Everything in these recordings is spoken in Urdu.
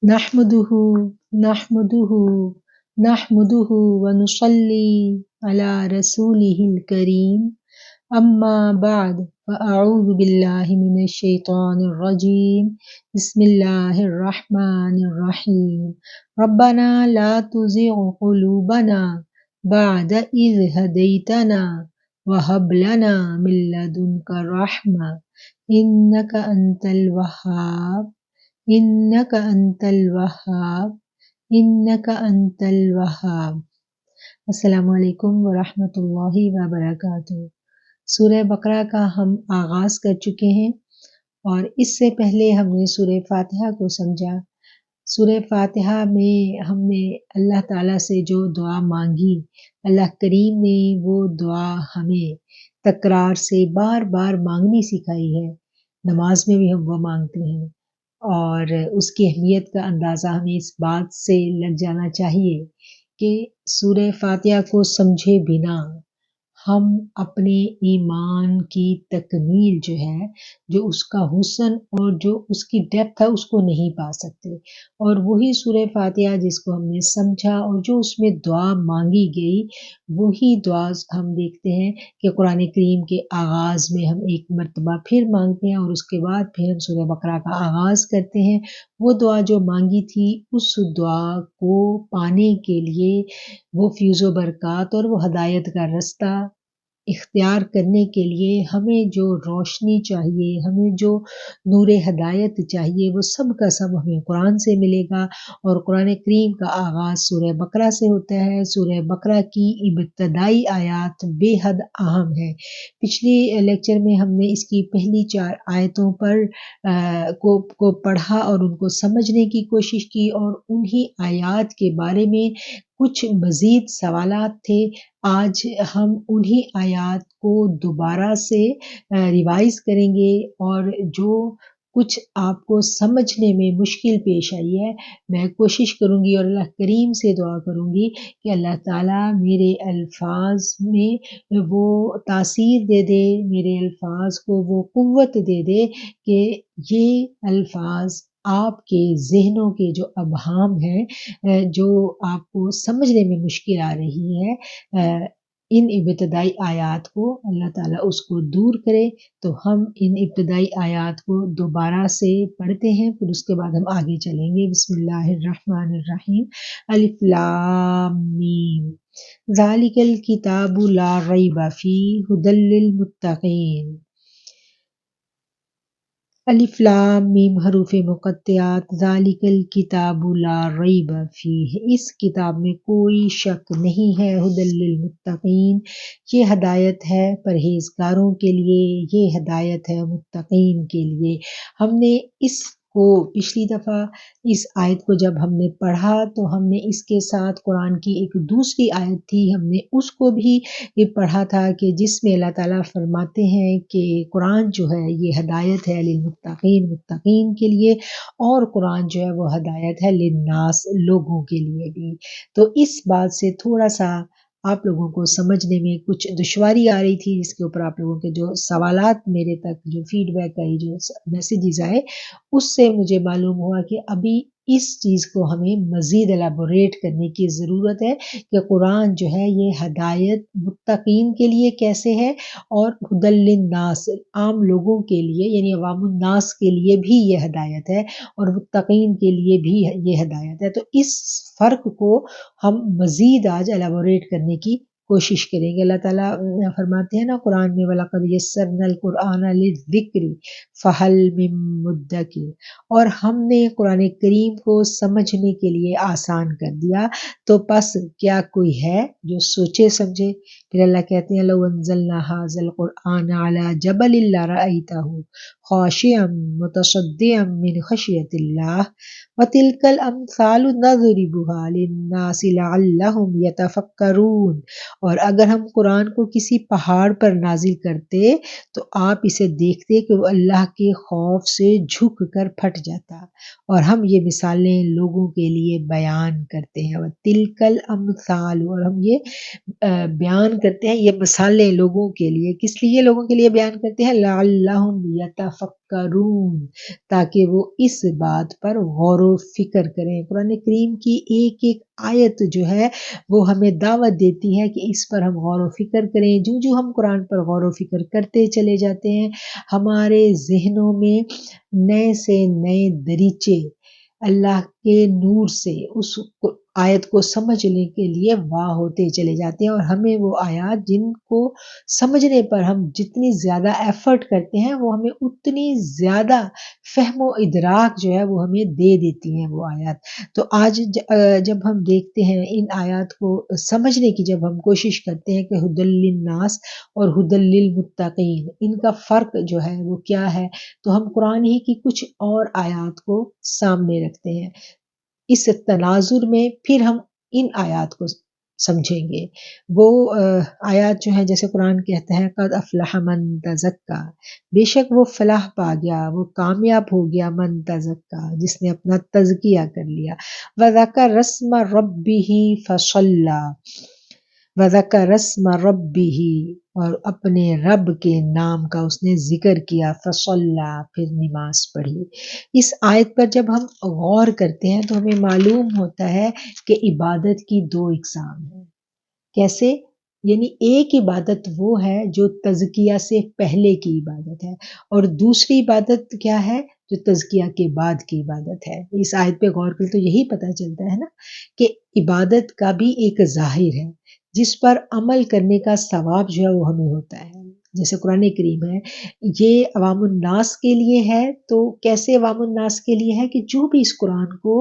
نحمده نحمده نحمده ونصلي على رسوله الكريم أما بعد فأعوذ بالله من الشيطان الرجيم بسم الله الرحمن الرحيم ربنا لا تزغ قلوبنا بعد إذ هديتنا وهب لنا من لدنك رحمة إنك أنت الوهاب انک انت الوہاب انک انت الوہاب۔ السلام علیکم ورحمۃ اللہ وبرکاتہ۔ سورہ بقرہ کا ہم آغاز کر چکے ہیں اور اس سے پہلے ہم نے سورہ فاتحہ کو سمجھا۔ سورہ فاتحہ میں ہم نے اللہ تعالیٰ سے جو دعا مانگی، اللہ کریم نے وہ دعا ہمیں تکرار سے بار بار مانگنی سکھائی ہے۔ نماز میں بھی ہم وہ مانگتے ہیں اور اس کی اہمیت کا اندازہ ہمیں اس بات سے لگ جانا چاہیے کہ سورہ فاتحہ کو سمجھے بنا ہم اپنے ایمان کی تکمیل جو ہے، جو اس کا حسن اور جو اس کی ڈیپتھ ہے، اس کو نہیں پا سکتے۔ اور وہی سورہ فاتحہ جس کو ہم نے سمجھا اور جو اس میں دعا مانگی گئی، وہی دعا ہم دیکھتے ہیں کہ قرآن کریم کے آغاز میں ہم ایک مرتبہ پھر مانگتے ہیں اور اس کے بعد پھر ہم سورہ بقرہ کا آغاز کرتے ہیں۔ وہ دعا جو مانگی تھی، اس دعا کو پانے کے لیے وہ فیض و برکات اور وہ ہدایت کا رستہ اختیار کرنے کے لیے ہمیں جو روشنی چاہیے، ہمیں جو نور ہدایت چاہیے، وہ سب کا سب ہمیں قرآن سے ملے گا۔ اور قرآن کریم کا آغاز سورہ بقرہ سے ہوتا ہے۔ سورہ بقرہ کی ابتدائی آیات بے حد اہم ہے۔ پچھلی لیکچر میں ہم نے اس کی پہلی 4 آیتوں پر کو پڑھا اور ان کو سمجھنے کی کوشش کی، اور انہی آیات کے بارے میں کچھ مزید سوالات تھے۔ آج ہم انہی آیات کو دوبارہ سے ریوائز کریں گے، اور جو کچھ آپ کو سمجھنے میں مشکل پیش آئی ہے، میں کوشش کروں گی اور اللہ کریم سے دعا کروں گی کہ اللہ تعالیٰ میرے الفاظ میں وہ تاثیر دے دے، میرے الفاظ کو وہ قوت دے دے کہ یہ الفاظ آپ کے ذہنوں کے جو ابہام ہیں، جو آپ کو سمجھنے میں مشکل آ رہی ہے، ان ابتدائی آیات کو اللہ تعالیٰ اس کو دور کرے۔ تو ہم ان ابتدائی آیات کو دوبارہ سے پڑھتے ہیں، پھر اس کے بعد ہم آگے چلیں گے۔ بسم اللہ الرحمن الرحیم۔ الف لام میم ذالک الکتاب لا ریب فیہ ھدی للمتقین۔ الف لام میم حروف مقطعات۔ ذالک الکتاب لا ریب فیہ، اس کتاب میں کوئی شک نہیں ہے۔ ھدی للمتقین، یہ ہدایت ہے پرہیزگاروں کے لیے، یہ ہدایت ہے متقین کے لیے۔ ہم نے اس کو پچھلی دفعہ اس آیت کو جب ہم نے پڑھا تو ہم نے اس کے ساتھ قرآن کی ایک دوسری آیت تھی، ہم نے اس کو بھی یہ پڑھا تھا کہ جس میں اللہ تعالیٰ فرماتے ہیں کہ قرآن جو ہے یہ ہدایت ہے للمتقین، متقین کے لیے، اور قرآن جو ہے وہ ہدایت ہے للناس، لوگوں کے لیے بھی۔ تو اس بات سے تھوڑا سا آپ لوگوں کو سمجھنے میں کچھ دشواری آ رہی تھی، جس کے اوپر آپ لوگوں کے جو سوالات میرے تک جو فیڈ بیک آئی، جو میسیجز آئے، اس سے مجھے معلوم ہوا کہ ابھی اس چیز کو ہمیں مزید الیبوریٹ کرنے کی ضرورت ہے کہ قرآن جو ہے یہ ہدایت متقین کے لیے کیسے ہے، اور ھدی للناس، عام لوگوں کے لیے یعنی عوام الناس کے لیے بھی یہ ہدایت ہے، اور متقین کے لیے بھی یہ ہدایت ہے۔ تو اس فرق کو ہم مزید آج الیبوریٹ کرنے کی کوشش کریں گے۔ اللہ تعالیٰ فرماتے ہیں نا قرآن میں وَلَقَدْ يَسَّرْنَا الْقُرْآنَ لِلذِّكْرِ فَهَلْ مِن مُدَّكِرٍ، اور ہم نے قرآن کریم کو سمجھنے کے لیے آسان کر دیا، تو پس کیا کوئی ہے جو سوچے سمجھے۔ پھر اللہ کہتے ہیں لَوْ أَنزَلْنَا هَٰذَا الْقُرْآنَ عَلَىٰ جَبَلٍ لَّرَأَيْتَهُ خَاشِعًا مُّتَصَدِّعًا مِّنْ خَشْيَةِ اللَّهِ وَتِلْكَ الْأَمْثَالُ نَضْرِبُهَا لِلنَّاسِ لَعَلَّهُمْ يَتَفَكَّرُونَ، اور اگر ہم قرآن کو کسی پہاڑ پر نازل کرتے تو آپ اسے دیکھتے کہ وہ اللہ کے خوف سے جھک کر پھٹ جاتا، اور ہم یہ مثالیں لوگوں کے لیے بیان کرتے ہیں۔ وَتِلْكَ الْأَمْثَالُ، اور ہم یہ بیان کرتے ہیں یہ مثالیں لوگوں کے لیے، کس لیے لوگوں کے لیے بیان کرتے ہیں؟ لعلہم یتفکرون، تاکہ وہ اس بات پر غور و فکر کریں۔ قرآن کریم کی ایک ایک آیت جو ہے وہ ہمیں دعوت دیتی ہے کہ اس پر ہم غور و فکر کریں۔ جو جو ہم قرآن پر غور و فکر کرتے چلے جاتے ہیں، ہمارے ذہنوں میں نئے سے نئے دریچے اللہ کے نور سے اس آیت کو سمجھنے کے لیے واہ ہوتے چلے جاتے ہیں، اور ہمیں وہ آیات جن کو سمجھنے پر ہم جتنی زیادہ ایفرٹ کرتے ہیں وہ ہمیں اتنی زیادہ فہم و ادراک جو ہے وہ ہمیں دے دیتی ہیں وہ آیات۔ تو آج جب ہم دیکھتے ہیں ان آیات کو سمجھنے کی، جب ہم کوشش کرتے ہیں کہ ھدی للناس اور ھدی للمتقین، ان کا فرق جو ہے وہ کیا ہے، تو ہم قرآن ہی کی کچھ اور آیات کو سامنے رکھتے ہیں۔ اس تناظر میں پھر ہم ان آیات کو سمجھیں گے۔ وہ آیات جو ہیں جیسے قرآن کہتا ہے قد افلح من تزکا، بے شک وہ فلاح پا گیا، وہ کامیاب ہو گیا، من تزکا، جس نے اپنا تزکیہ کر لیا، وذکر اسم ربہ فصلی، وذکر اسم ربہ، اور اپنے رب کے نام کا اس نے ذکر کیا، فصلی، پھر نماز پڑھی۔ اس آیت پر جب ہم غور کرتے ہیں تو ہمیں معلوم ہوتا ہے کہ عبادت کی دو اقسام ہیں۔ کیسے؟ یعنی ایک عبادت وہ ہے جو تزکیہ سے پہلے کی عبادت ہے، اور دوسری عبادت کیا ہے؟ جو تزکیہ کے بعد کی عبادت ہے۔ اس آیت پہ غور کریں تو یہی پتہ چلتا ہے نا کہ عبادت کا بھی ایک ظاہر ہے جس پر عمل کرنے کا ثواب جو ہے وہ ہمیں ہوتا ہے۔ جیسے قرآن کریم ہے، یہ عوام الناس کے لیے ہے، تو کیسے عوام الناس کے لیے ہے کہ جو بھی اس قرآن کو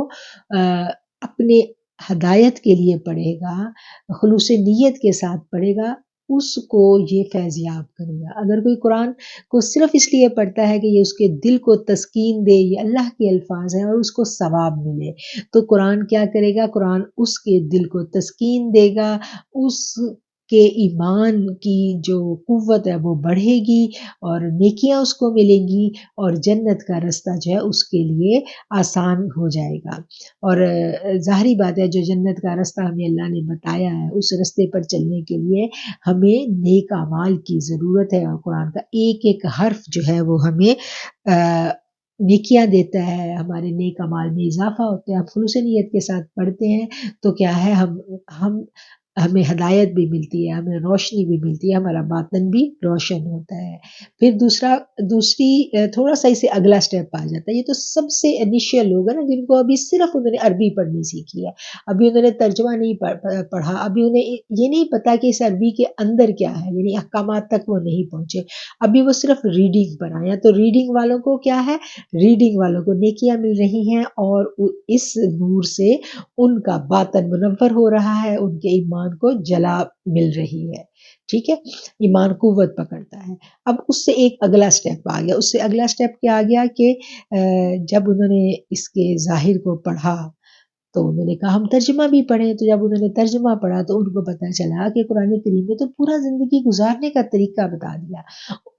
اپنے ہدایت کے لیے پڑھے گا، خلوص نیت کے ساتھ پڑھے گا، اس کو یہ فیض یاب کرے گا۔ اگر کوئی قرآن کو صرف اس لیے پڑھتا ہے کہ یہ اس کے دل کو تسکین دے، یہ اللہ کے الفاظ ہیں اور اس کو ثواب ملے، تو قرآن کیا کرے گا؟ قرآن اس کے دل کو تسکین دے گا، اس کے ایمان کی جو قوت ہے وہ بڑھے گی، اور نیکیاں اس کو ملیں گی، اور جنت کا رستہ جو ہے اس کے لیے آسان ہو جائے گا۔ اور ظاہری بات ہے جو جنت کا رستہ ہمیں اللہ نے بتایا ہے، اس رستے پر چلنے کے لیے ہمیں نیک اعمال کی ضرورت ہے، اور قرآن کا ایک ایک حرف جو ہے وہ ہمیں نیکیاں دیتا ہے، ہمارے نیک اعمال میں اضافہ ہوتا ہے۔ ہم خلوص نیت کے ساتھ پڑھتے ہیں تو کیا ہے، ہمیں ہدایت بھی ملتی ہے، ہمیں روشنی بھی ملتی ہے، ہمارا باطن بھی روشن ہوتا ہے۔ پھر دوسری تھوڑا سا اسے اگلا سٹیپ آ جاتا ہے۔ یہ تو سب سے انیشیل لوگ ہیں نا جن کو ابھی صرف انہوں نے عربی پڑھنی سیکھی ہے، ابھی انہوں نے ترجمہ نہیں پڑھا، ابھی انہیں یہ نہیں پتا کہ اس عربی کے اندر کیا ہے، یعنی احکامات تک وہ نہیں پہنچے، ابھی وہ صرف ریڈنگ پر آئے ہیں۔ تو ریڈنگ والوں کو کیا ہے؟ ریڈنگ والوں کو نیکیاں مل رہی ہیں، اور اس نور سے ان کا باطن منور ہو رہا ہے، ان کے ایمان کو جلا مل رہی ہے۔ ٹھیک ہے، ایمان قوت پکڑتا ہے۔ اب اس سے ایک اگلا سٹیپ آ گیا، اس سے اگلا سٹیپ کیا آ گیا کہ جب انہوں نے اس کے ظاہر کو پڑھا تو انہوں نے کہا ہم ترجمہ بھی پڑھیں، تو جب انہوں نے ترجمہ پڑھا تو ان کو پتہ چلا کہ قرآن کریم میں تو پورا زندگی گزارنے کا طریقہ بتا دیا،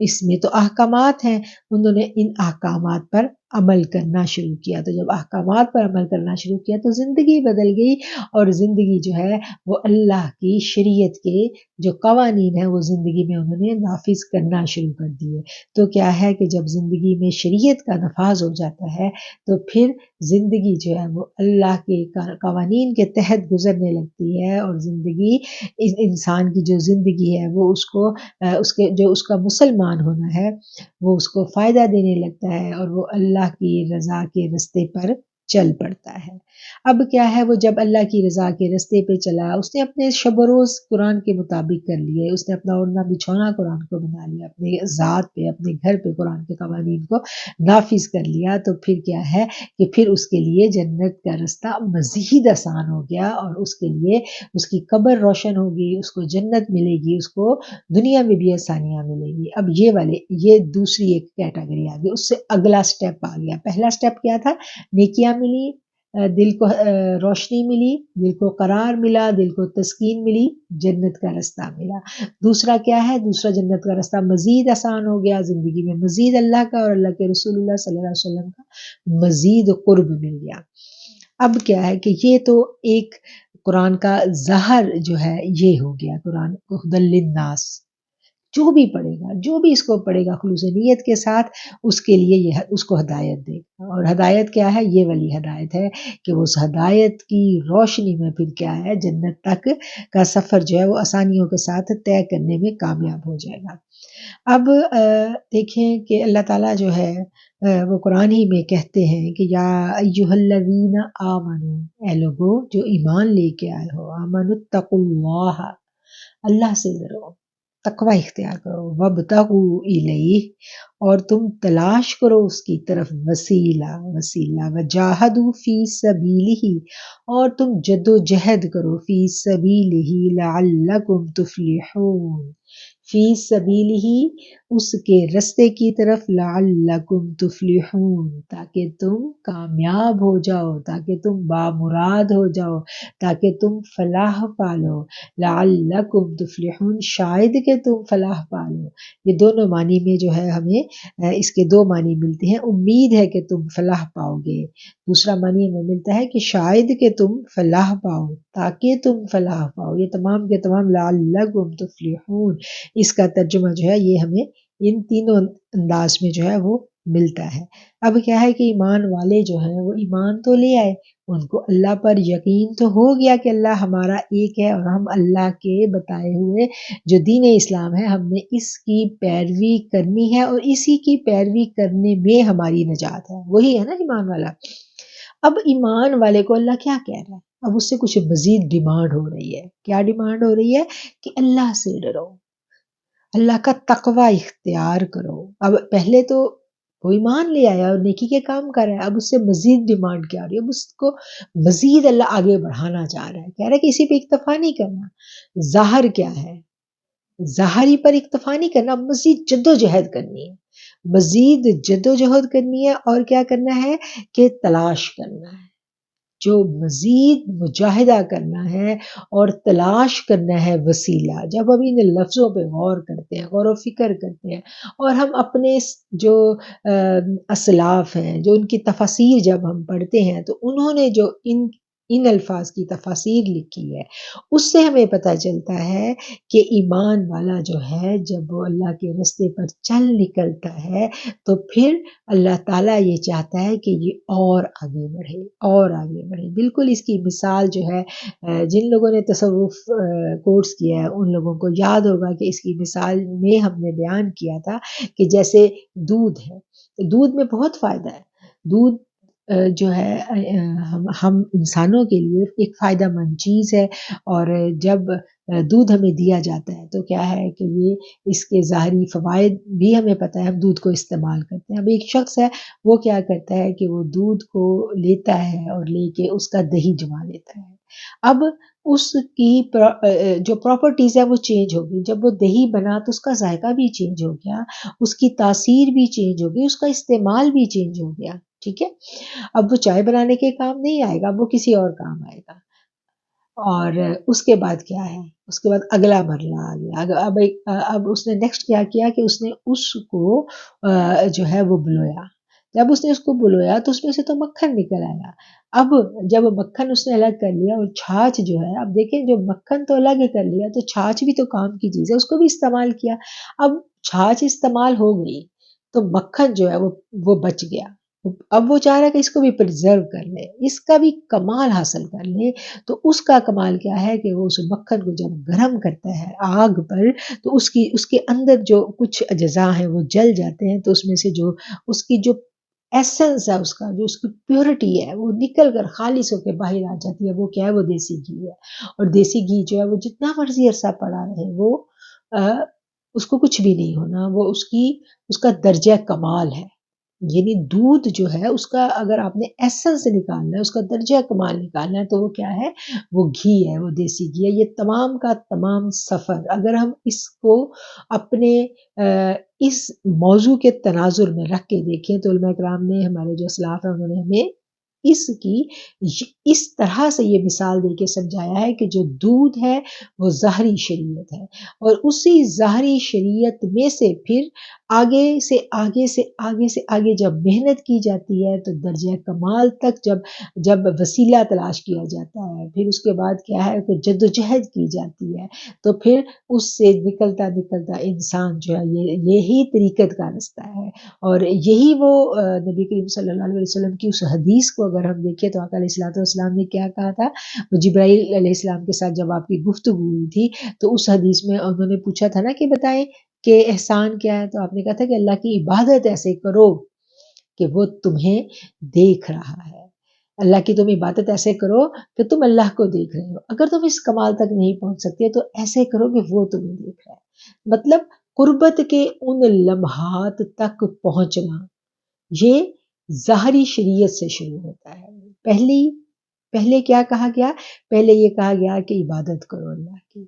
اس میں تو احکامات ہیں۔ انہوں نے ان احکامات پر عمل کرنا شروع کیا، تو جب احکامات پر عمل کرنا شروع کیا تو زندگی بدل گئی، اور زندگی جو ہے وہ اللہ کی شریعت کے جو قوانین ہیں وہ زندگی میں انہوں نے نافذ کرنا شروع کر دیے۔ تو کیا ہے کہ جب زندگی میں شریعت کا نفاذ ہو جاتا ہے تو پھر زندگی جو ہے وہ اللہ کے قوانین کے تحت گزرنے لگتی ہے، اور زندگی انسان کی جو زندگی ہے وہ اس کا مسلمان ہونا ہے وہ اس کو فائدہ دینے لگتا ہے، اور وہ اللہ کی رضا کے رستے پر چل پڑتا ہے۔ اب کیا ہے، وہ جب اللہ کی رضا کے رستے پہ چلا، اس نے اپنے شب و روز قرآن کے مطابق کر لیے، اس نے اپنا اوڑھنا بچھونا قرآن کو بنا لیا، اپنے ذات پہ اپنے گھر پہ قرآن کے قوانین کو نافذ کر لیا، تو پھر کیا ہے کہ پھر اس کے لیے جنت کا رستہ مزید آسان ہو گیا، اور اس کے لیے اس کی قبر روشن ہوگی، اس کو جنت ملے گی، اس کو دنیا میں بھی آسانیاں ملے گی۔ اب یہ دوسری ایک کیٹیگری آ گئی، اس سے اگلا سٹیپ آ گیا۔ پہلا سٹیپ کیا تھا؟ نیکیاں ملی، دل کو روشنی ملی، دل کو قرار ملا، دل کو تسکین ملی، جنت کا رستہ ملا۔ دوسرا کیا ہے؟ دوسرا جنت کا رستہ مزید آسان ہو گیا، زندگی میں مزید اللہ کا اور اللہ کے رسول اللہ صلی اللہ علیہ وسلم کا مزید قرب مل گیا۔ اب کیا ہے کہ یہ تو ایک قرآن کا ظاہر جو ہے یہ ہو گیا، قرآن ہدی للناس، جو بھی پڑھے گا، جو بھی اس کو پڑھے گا خلوص نیت کے ساتھ، اس کے لیے یہ اس کو ہدایت دے گا۔ اور ہدایت کیا ہے؟ یہ والی ہدایت ہے کہ وہ اس ہدایت کی روشنی میں پھر کیا ہے، جنت تک کا سفر جو ہے وہ آسانیوں کے ساتھ طے کرنے میں کامیاب ہو جائے گا۔ اب دیکھیں کہ اللہ تعالیٰ جو ہے وہ قرآن ہی میں کہتے ہیں کہ یا ایھا الذین آمنو، اے لوگو جو ایمان لے کے آئے ہو، آمنوا اتقوا اللہ، اللہ سے ڈرو، تقوی اختیار کرو، وابتغوا الیہ، اور تم تلاش کرو اس کی طرف وسیلہ وجاہدوا فی سبیلہ، اور تم جد و جہد کرو فی سبیلہ لعلکم تفلحون، فی سبیلہ، اس کے رستے کی طرف، لعلکم تفلحون، تاکہ تم کامیاب ہو جاؤ، تاکہ تم بامراد ہو جاؤ، تاکہ تم فلاح پالو، لعلکم تفلحون، شاید کہ تم فلاح پالو۔ یہ دونوں معنی میں جو ہے ہمیں اس کے دو معنی ملتے ہیں، امید ہے کہ تم فلاح پاؤ گے، دوسرا معنی ہمیں ملتا ہے کہ شاید کہ تم فلاح پاؤ، تاکہ تم فلاح پاؤ۔ یہ تمام کے تمام لعلکم تفلحون، اس کا ترجمہ جو ہے یہ ہمیں ان تینوں انداز میں جو ہے وہ ملتا ہے۔ اب کیا ہے کہ ایمان والے جو ہیں وہ ایمان تو لے آئے، ان کو اللہ پر یقین تو ہو گیا کہ اللہ ہمارا ایک ہے، اور ہم اللہ کے بتائے ہوئے جو دین اسلام ہے ہم نے اس کی پیروی کرنی ہے، اور اسی کی پیروی کرنے میں ہماری نجات ہے، وہی ہے نا ایمان والا۔ اب ایمان والے کو اللہ کیا کہہ رہا ہے؟ اب اس سے کچھ مزید ڈیمانڈ ہو رہی ہے۔ کیا ڈیمانڈ ہو رہی ہے؟ کہ اللہ سے ڈرو، اللہ کا تقوی اختیار کرو۔ اب پہلے تو وہ ایمان لے آیا اور نیکی کے کام کر رہا ہے، اب اس سے مزید ڈیمانڈ کیا ہو رہی ہے؟ اب اس کو مزید اللہ آگے بڑھانا چاہ رہا ہے، کہہ رہا ہے کہ اسی پہ اکتفا نہیں کرنا۔ ظاہر کیا ہے؟ ظاہری پر اکتفا نہیں کرنا، مزید جد و جہد کرنی ہے، مزید جد و جہد کرنی ہے، اور کیا کرنا ہے کہ تلاش کرنا ہے، جو مزید مجاہدہ کرنا ہے اور تلاش کرنا ہے وسیلہ۔ جب ہم ان لفظوں پہ غور کرتے ہیں، غور و فکر کرتے ہیں، اور ہم اپنے جو اسلاف ہیں، جو ان کی تفاسیر جب ہم پڑھتے ہیں، تو انہوں نے جو ان الفاظ کی تفاسیر لکھی ہے، اس سے ہمیں پتہ چلتا ہے کہ ایمان والا جو ہے جب وہ اللہ کے رستے پر چل نکلتا ہے تو پھر اللہ تعالیٰ یہ چاہتا ہے کہ یہ اور آگے بڑھے، اور آگے بڑھے۔ بالکل اس کی مثال جو ہے، جن لوگوں نے تصوف کورس کیا ہے ان لوگوں کو یاد ہوگا کہ اس کی مثال میں ہم نے بیان کیا تھا کہ جیسے دودھ ہے، دودھ میں بہت فائدہ ہے، دودھ جو ہے ہم انسانوں کے لیے ایک فائدہ مند چیز ہے، اور جب دودھ ہمیں دیا جاتا ہے تو کیا ہے کہ یہ اس کے ظاہری فوائد بھی ہمیں پتہ ہے، ہم دودھ کو استعمال کرتے ہیں۔ اب ایک شخص ہے وہ کیا کرتا ہے کہ وہ دودھ کو لیتا ہے اور لے کے اس کا دہی جما لیتا ہے۔ اب اس کی جو پراپرٹیز ہے وہ چینج ہو گئی، جب وہ دہی بنا تو اس کا ذائقہ بھی چینج ہو گیا، اس کی تاثیر بھی چینج ہو گئی، اس کا استعمال بھی چینج ہو گیا، ٹھیک ہے۔ اب وہ چائے بنانے کے کام نہیں آئے گا، وہ کسی اور کام آئے گا۔ اور اس کے بعد کیا ہے؟ اس کے بعد اگلا مرحلہ آ گیا۔ اب اس نے نیکسٹ کیا کیا کہ اس نے اس کو جو ہے وہ بلویا۔ جب اس نے اس کو بلویا تو اس میں سے تو مکھن نکل آیا۔ اب جب مکھن اس نے الگ کر لیا اور چھاچھ جو ہے، اب دیکھیں جو مکھن تو الگ کر لیا تو چھاچھ بھی تو کام کی چیز ہے، اس کو بھی استعمال کیا۔ اب چھاچھ استعمال ہو گئی تو مکھن جو ہے وہ بچ گیا۔ اب وہ چاہ رہا ہے کہ اس کو بھی پرزرو کر لے، اس کا بھی کمال حاصل کر لے۔ تو اس کا کمال کیا ہے کہ وہ اس مکھن کو جب گرم کرتا ہے آگ پر تو اس کے اندر جو کچھ اجزاء ہیں وہ جل جاتے ہیں، تو اس میں سے جو اس کی جو ایسنس ہے، اس کا جو اس کی پیورٹی ہے وہ نکل کر خالص ہو کے باہر آ جاتی ہے۔ وہ کیا ہے؟ وہ دیسی گھی ہے، اور دیسی گھی جو ہے وہ جتنا مرضی عرصہ پڑا رہے وہ اس کو کچھ بھی نہیں ہونا، وہ اس کا درجہ کمال ہے۔ یعنی دودھ جو ہے اس کا اگر آپ نے ایسنس نکالنا ہے، اس کا درجہ کمال نکالنا ہے، تو وہ کیا ہے؟ وہ گھی ہے، وہ دیسی گھی ہے۔ یہ تمام کا تمام سفر اگر ہم اس کو اپنے اس موضوع کے تناظر میں رکھ کے دیکھیں تو علماء کرام نے، ہمارے جو اسلاف ہیں، انہوں نے ہمیں اس کی اس طرح سے یہ مثال دے کے سمجھایا ہے کہ جو دودھ ہے وہ ظاہری شریعت ہے، اور اسی ظاہری شریعت میں سے پھر آگے سے آگے سے آگے سے آگے جب محنت کی جاتی ہے تو درجہ کمال تک جب وسیلہ تلاش کیا جاتا ہے، پھر اس کے بعد کیا ہے کہ جد و جہد کی جاتی ہے، تو پھر اس سے نکلتا نکلتا انسان جو ہے یہی طریقت کا رستہ ہے، اور یہی وہ نبی کریم صلی اللہ علیہ وسلم کی اس حدیث کو اگر ہم دیکھیں تو آقا علیہ الصلوۃ والسلام نے کیا کہا تھا، وہ جبرائیل علیہ السلام کے ساتھ جب آپ کی گفتگو ہوئی تھی تو اس حدیث میں انہوں نے پوچھا تھا نا کہ بتائیں کہ احسان کیا ہے، تو آپ نے کہا تھا کہ اللہ کی عبادت ایسے کرو کہ وہ تمہیں دیکھ رہا ہے، اللہ کی تم عبادت ایسے کرو کہ تم اللہ کو دیکھ رہے ہو، اگر تم اس کمال تک نہیں پہنچ سکتے تو ایسے کرو کہ وہ تمہیں دیکھ رہا ہے، مطلب قربت کے ان لمحات تک پہنچنا یہ ظاہری شریعت سے شروع ہوتا ہے۔ پہلے کیا کہا گیا؟ پہلے یہ کہا گیا کہ عبادت کرو اللہ کی،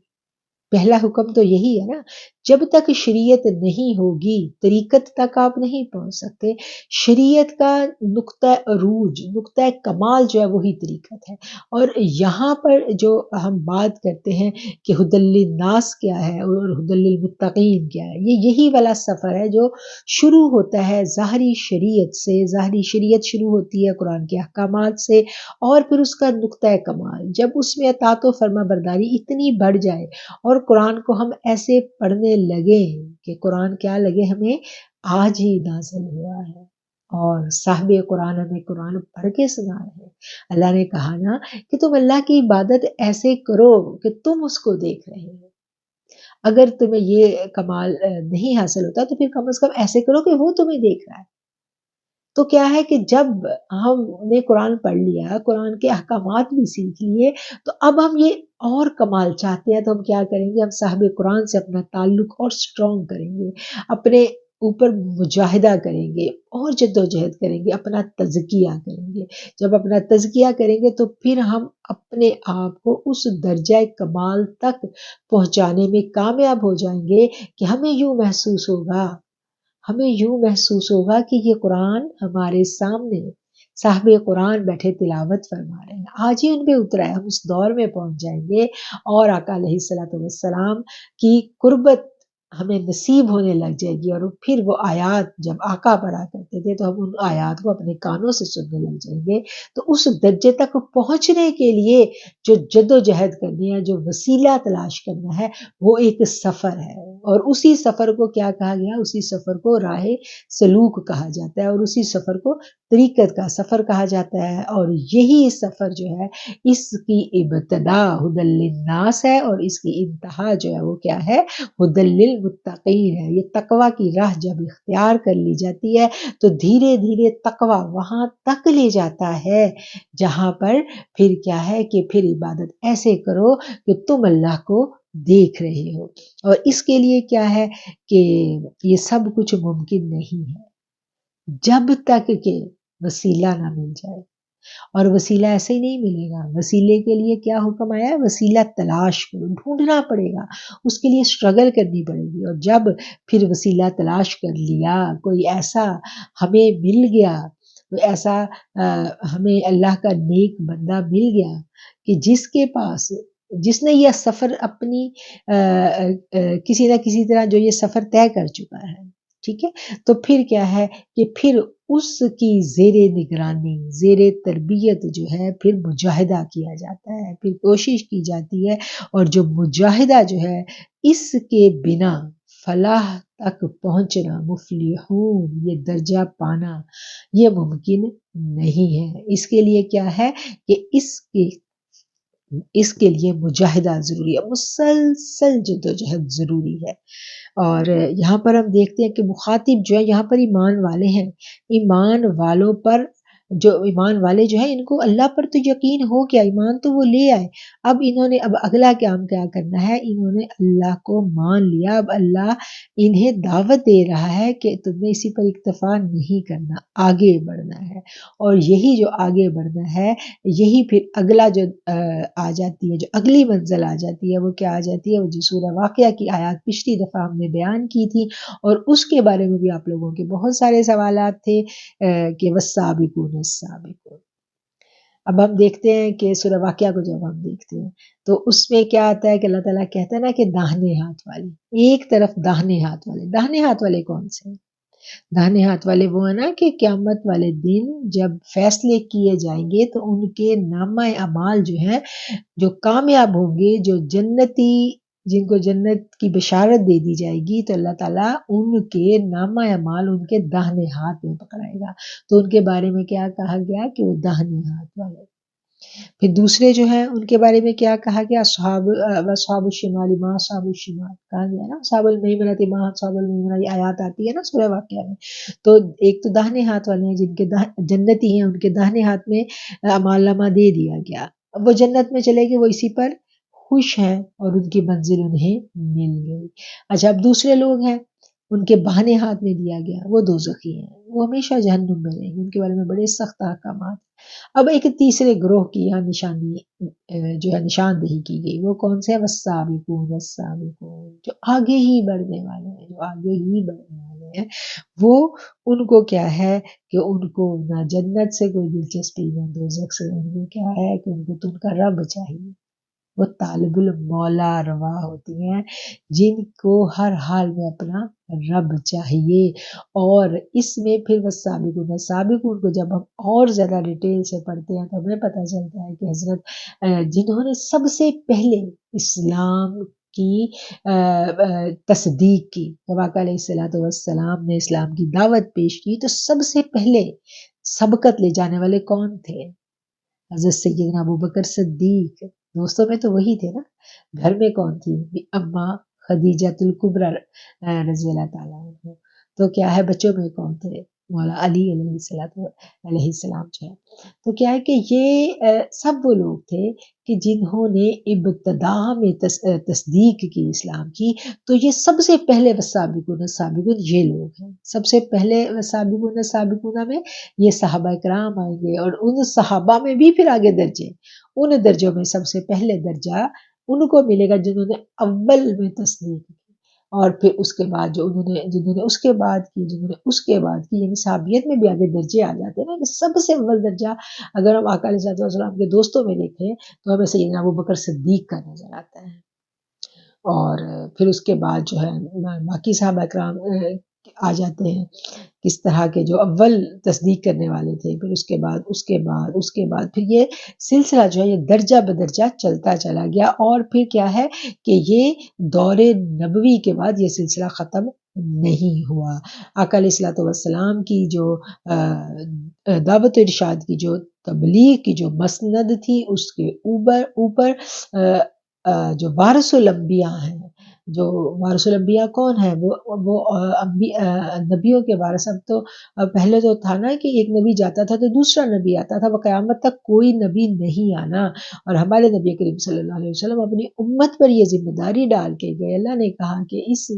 پہلا حکم تو یہی ہے نا، جب تک شریعت نہیں ہوگی طریقت تک آپ نہیں پہنچ سکتے، شریعت کا نقطہ عروج، نقطہ کمال جو ہے وہی طریقت ہے، اور یہاں پر جو ہم بات کرتے ہیں کہ ہدی للناس کیا ہے اور ہدی للمتقین کیا ہے، یہی والا سفر ہے جو شروع ہوتا ہے ظاہری شریعت سے، ظاہری شریعت شروع ہوتی ہے قرآن کے احکامات سے، اور پھر اس کا نقطہ کمال جب اس میں اطاعت و فرما برداری اتنی بڑھ جائے اور قرآن کو ہم ایسے پڑھنے لگے کہ قرآن کیا لگے ہمیں آج ہی نازل ہوا ہے، اور صاحب قرآن ہمیں قرآن پڑھ کے سنا رہے ہیں۔ اللہ نے کہا نا کہ تم اللہ کی عبادت ایسے کرو کہ تم اس کو دیکھ رہے ہو، اگر تمہیں یہ کمال نہیں حاصل ہوتا تو پھر کم از کم ایسے کرو کہ وہ تمہیں دیکھ رہا ہے۔ تو کیا ہے کہ جب ہم نے قرآن پڑھ لیا، قرآن کے احکامات بھی سیکھ لیے، تو اب ہم یہ اور کمال چاہتے ہیں تو ہم کیا کریں گے؟ ہم صاحب قرآن سے اپنا تعلق اور سٹرونگ کریں گے، اپنے اوپر مجاہدہ کریں گے اور جد و جہد کریں گے، اپنا تزکیہ کریں گے۔ جب اپنا تزکیہ کریں گے تو پھر ہم اپنے آپ کو اس درجہ کمال تک پہنچانے میں کامیاب ہو جائیں گے کہ ہمیں یوں محسوس ہوگا کہ یہ قرآن ہمارے سامنے صاحب قرآن بیٹھے تلاوت فرما رہے ہیں، آج ہی ان پہ اترا ہے، ہم اس دور میں پہنچ جائیں گے، اور آقا علیہ الصلوۃ والسلام کی قربت ہمیں نصیب ہونے لگ جائے گی، اور پھر وہ آیات جب آقا پڑھا کرتے تھے تو ہم ان آیات کو اپنے کانوں سے سننے لگ جائیں گے۔ تو اس درجے تک پہنچنے کے لیے جو جد و جہد کرنی ہے، جو وسیلہ تلاش کرنا ہے، وہ ایک سفر ہے، اور اسی سفر کو کیا کہا گیا؟ اسی سفر کو راہ سلوک کہا جاتا ہے، اور اسی سفر کو طریقت کا سفر کہا جاتا ہے، اور یہی سفر جو ہے اس کی ابتدا ہدی للناس ہے، اور اس کی انتہا جو ہے وہ کیا ہے؟ ہدی للمتقین ہے۔ یہ تقوی کی راہ جب اختیار کر لی جاتی ہے تو دھیرے دھیرے تقوی وہاں تک لے جاتا ہے جہاں پر پھر کیا ہے کہ پھر عبادت ایسے کرو کہ تم اللہ کو دیکھ رہے ہو، اور اس کے لیے کیا ہے کہ یہ سب کچھ ممکن نہیں ہے جب تک کہ وسیلہ نہ مل جائے، اور وسیلہ ایسے ہی نہیں ملے گا، وسیلے کے لیے کیا حکم آیا ہے؟ وسیلہ تلاش کرو، ڈھونڈنا پڑے گا، اس کے لیے سٹرگل کرنی پڑے گی، اور جب پھر وسیلہ تلاش کر لیا، کوئی ایسا ہمیں مل گیا، کوئی ایسا ہمیں اللہ کا نیک بندہ مل گیا کہ جس نے یہ سفر اپنی کسی نہ کسی طرح جو یہ سفر طے کر چکا ہے، ٹھیک ہے، تو پھر کیا ہے کہ پھر اس کی زیر نگرانی، زیر تربیت جو ہے پھر مجاہدہ کیا جاتا ہے، پھر کوشش کی جاتی ہے، اور جو مجاہدہ جو ہے اس کے بنا فلاح تک پہنچنا، مفلحون یہ درجہ پانا یہ ممکن نہیں ہے۔ اس کے لیے کیا ہے کہ اس کے لیے مجاہدہ ضروری ہے، مسلسل جد و جہد ضروری ہے، اور یہاں پر ہم دیکھتے ہیں کہ مخاطب جو ہے یہاں پر ایمان والے ہیں، ایمان والوں پر ایمان والے جو ہیں ان کو اللہ پر تو یقین ہو گیا، ایمان تو وہ لے آئے، اب انہوں نے اگلا کام کیا کرنا ہے؟ انہوں نے اللہ کو مان لیا، اب اللہ انہیں دعوت دے رہا ہے کہ تم نے اسی پر اکتفا نہیں کرنا، آگے بڑھنا ہے، اور یہی جو آگے بڑھنا ہے یہی پھر اگلا جو آ جاتی ہے، جو اگلی منزل آ جاتی ہے وہ کیا آ جاتی ہے؟ وہ جو سورہ واقعہ کی آیات پچھلی دفعہ ہم نے بیان کی تھی، اور اس کے بارے میں بھی آپ لوگوں کے بہت سارے سوالات تھے کہ والسابقون السابقون، اب ہم دیکھتے ہیں کہ سورہ واقعہ کو جب ہم دیکھتے ہیں تو اس میں کیا آتا ہے کہ اللہ تعالیٰ کہتا ہے نا کہ داہنے ہاتھ والے، ایک طرف داہنے ہاتھ والے، داہنے ہاتھ والے کون سے ہیں؟ داہنے ہاتھ والے وہ ہیں نا کہ قیامت والے دن جب فیصلے کیے جائیں گے تو ان کے نامہ اعمال جو ہیں، جو کامیاب ہوں گے، جو جنتی، جن کو جنت کی بشارت دے دی جائے گی، تو اللہ تعالیٰ ان کے نامہ اعمال ان کے داہنے ہاتھ میں پکڑائے گا۔ تو ان کے بارے میں کیا کہا گیا کہ وہ داہنے ہاتھ والے۔ پھر دوسرے جو ہیں ان کے بارے میں کیا کہا گیا؟ اصحاب الشمال ما اصحاب الشمال کہا گیا نا، اصحاب المیمنۃ ما اصحاب المیمنہ، یہ آیات آتی ہے نا سورہ واقعہ میں۔ تو ایک تو داہنے ہاتھ والے ہیں جن کے جنتی ہیں، ان کے داہنے ہاتھ میں اعمال نامہ دے دیا گیا، اب وہ جنت میں چلے گئے، وہ اسی پر خوش ہیں اور ان کی منزل انہیں مل گئی۔ اچھا، اب دوسرے لوگ ہیں ان کے بہانے ہاتھ میں دیا گیا، وہ دوزخی ہیں، وہ ہمیشہ جہنم میں رہیں گے، ان کے بارے میں بڑے سخت احکامات۔ اب ایک تیسرے گروہ کی یہاں نشانی جو ہے نشاندہی کی گئی، وہ کون سے ہیں؟ والسابقون والسابقون، جو آگے ہی بڑھنے والے ہیں، جو آگے ہی بڑھنے والے ہیں، وہ ان کو کیا ہے کہ ان کو نہ جنت سے کوئی دلچسپی نہ دوزخ سے، ان کو کیا ہے کہ ان کو تو ان کا رب چاہیے۔ وہ طالب المولا روا ہوتی ہیں جن کو ہر حال میں اپنا رب چاہیے۔ اور اس میں پھر والسابقون، سابقون کو جب ہم اور زیادہ ڈیٹیل سے پڑھتے ہیں تو ہمیں پتہ چلتا ہے کہ حضرت جنہوں نے سب سے پہلے اسلام کی تصدیق کی، جب آقا علیہ الصلوۃ والسلام نے اسلام کی دعوت پیش کی تو سب سے پہلے سبقت لے جانے والے کون تھے؟ حضرت سیدنا ابوبکر صدیق۔ دوستوں میں تو وہی تھے نا، گھر میں کون تھی؟ اما خدیجہ الکبریٰ رضی اللہ تعالیٰ عنہ۔ تو کیا ہے بچوں میں کون تھے؟ مولا علی علیہ السلام جو ہے۔ تو کیا ہے کہ یہ سب وہ لوگ تھے کہ جنہوں نے ابتدا میں تصدیق کی اسلام کی، تو یہ سب سے پہلے والسابقون السابقون یہ لوگ ہیں۔ سب سے پہلے والسابقون السابقون میں یہ صحابہ کرام آئیں گے، اور ان صحابہ میں بھی پھر آگے درجے، ان درجوں میں سب سے پہلے درجہ ان کو ملے گا جنہوں نے اول میں تصدیق کی، اور پھر اس کے بعد جنہوں نے اس کے بعد کی، جنہوں نے اس کے بعد کی، یعنی صحابیت میں بھی آگے درجے آ جاتے ہیں نا، کہ سب سے اول درجہ اگر ہم آقا علیہ السلام کے دوستوں میں دیکھیں تو ہمیں سیدنا ابوبکر صدیق کا نظر آتا ہے، اور پھر اس کے بعد جو ہے باقی صحابہ کرام آ جاتے ہیں، کس طرح کے جو اول تصدیق کرنے والے تھے، پھر اس کے بعد پھر یہ سلسلہ جو ہے یہ درجہ بدرجہ چلتا چلا گیا، اور پھر کیا ہے کہ یہ دور نبوی کے بعد یہ سلسلہ ختم نہیں ہوا۔ آقا علیہ الصلوۃ والسلام کی جو دعوت و ارشاد کی جو تبلیغ کی جو مسند تھی، اس کے اوپر جو وارث الانبیاء ہیں، جو وارث الانبیاء کون ہے؟ وہ نبیوں کے وارث۔ اب تو پہلے تو تھا نا کہ ایک نبی جاتا تھا تو دوسرا نبی آتا تھا، وہ قیامت تک کوئی نبی نہیں آنا، اور ہمارے نبی کریم صلی اللہ علیہ وسلم اپنی امت پر یہ ذمہ داری ڈال کے گئے۔ اللہ نے کہا کہ اس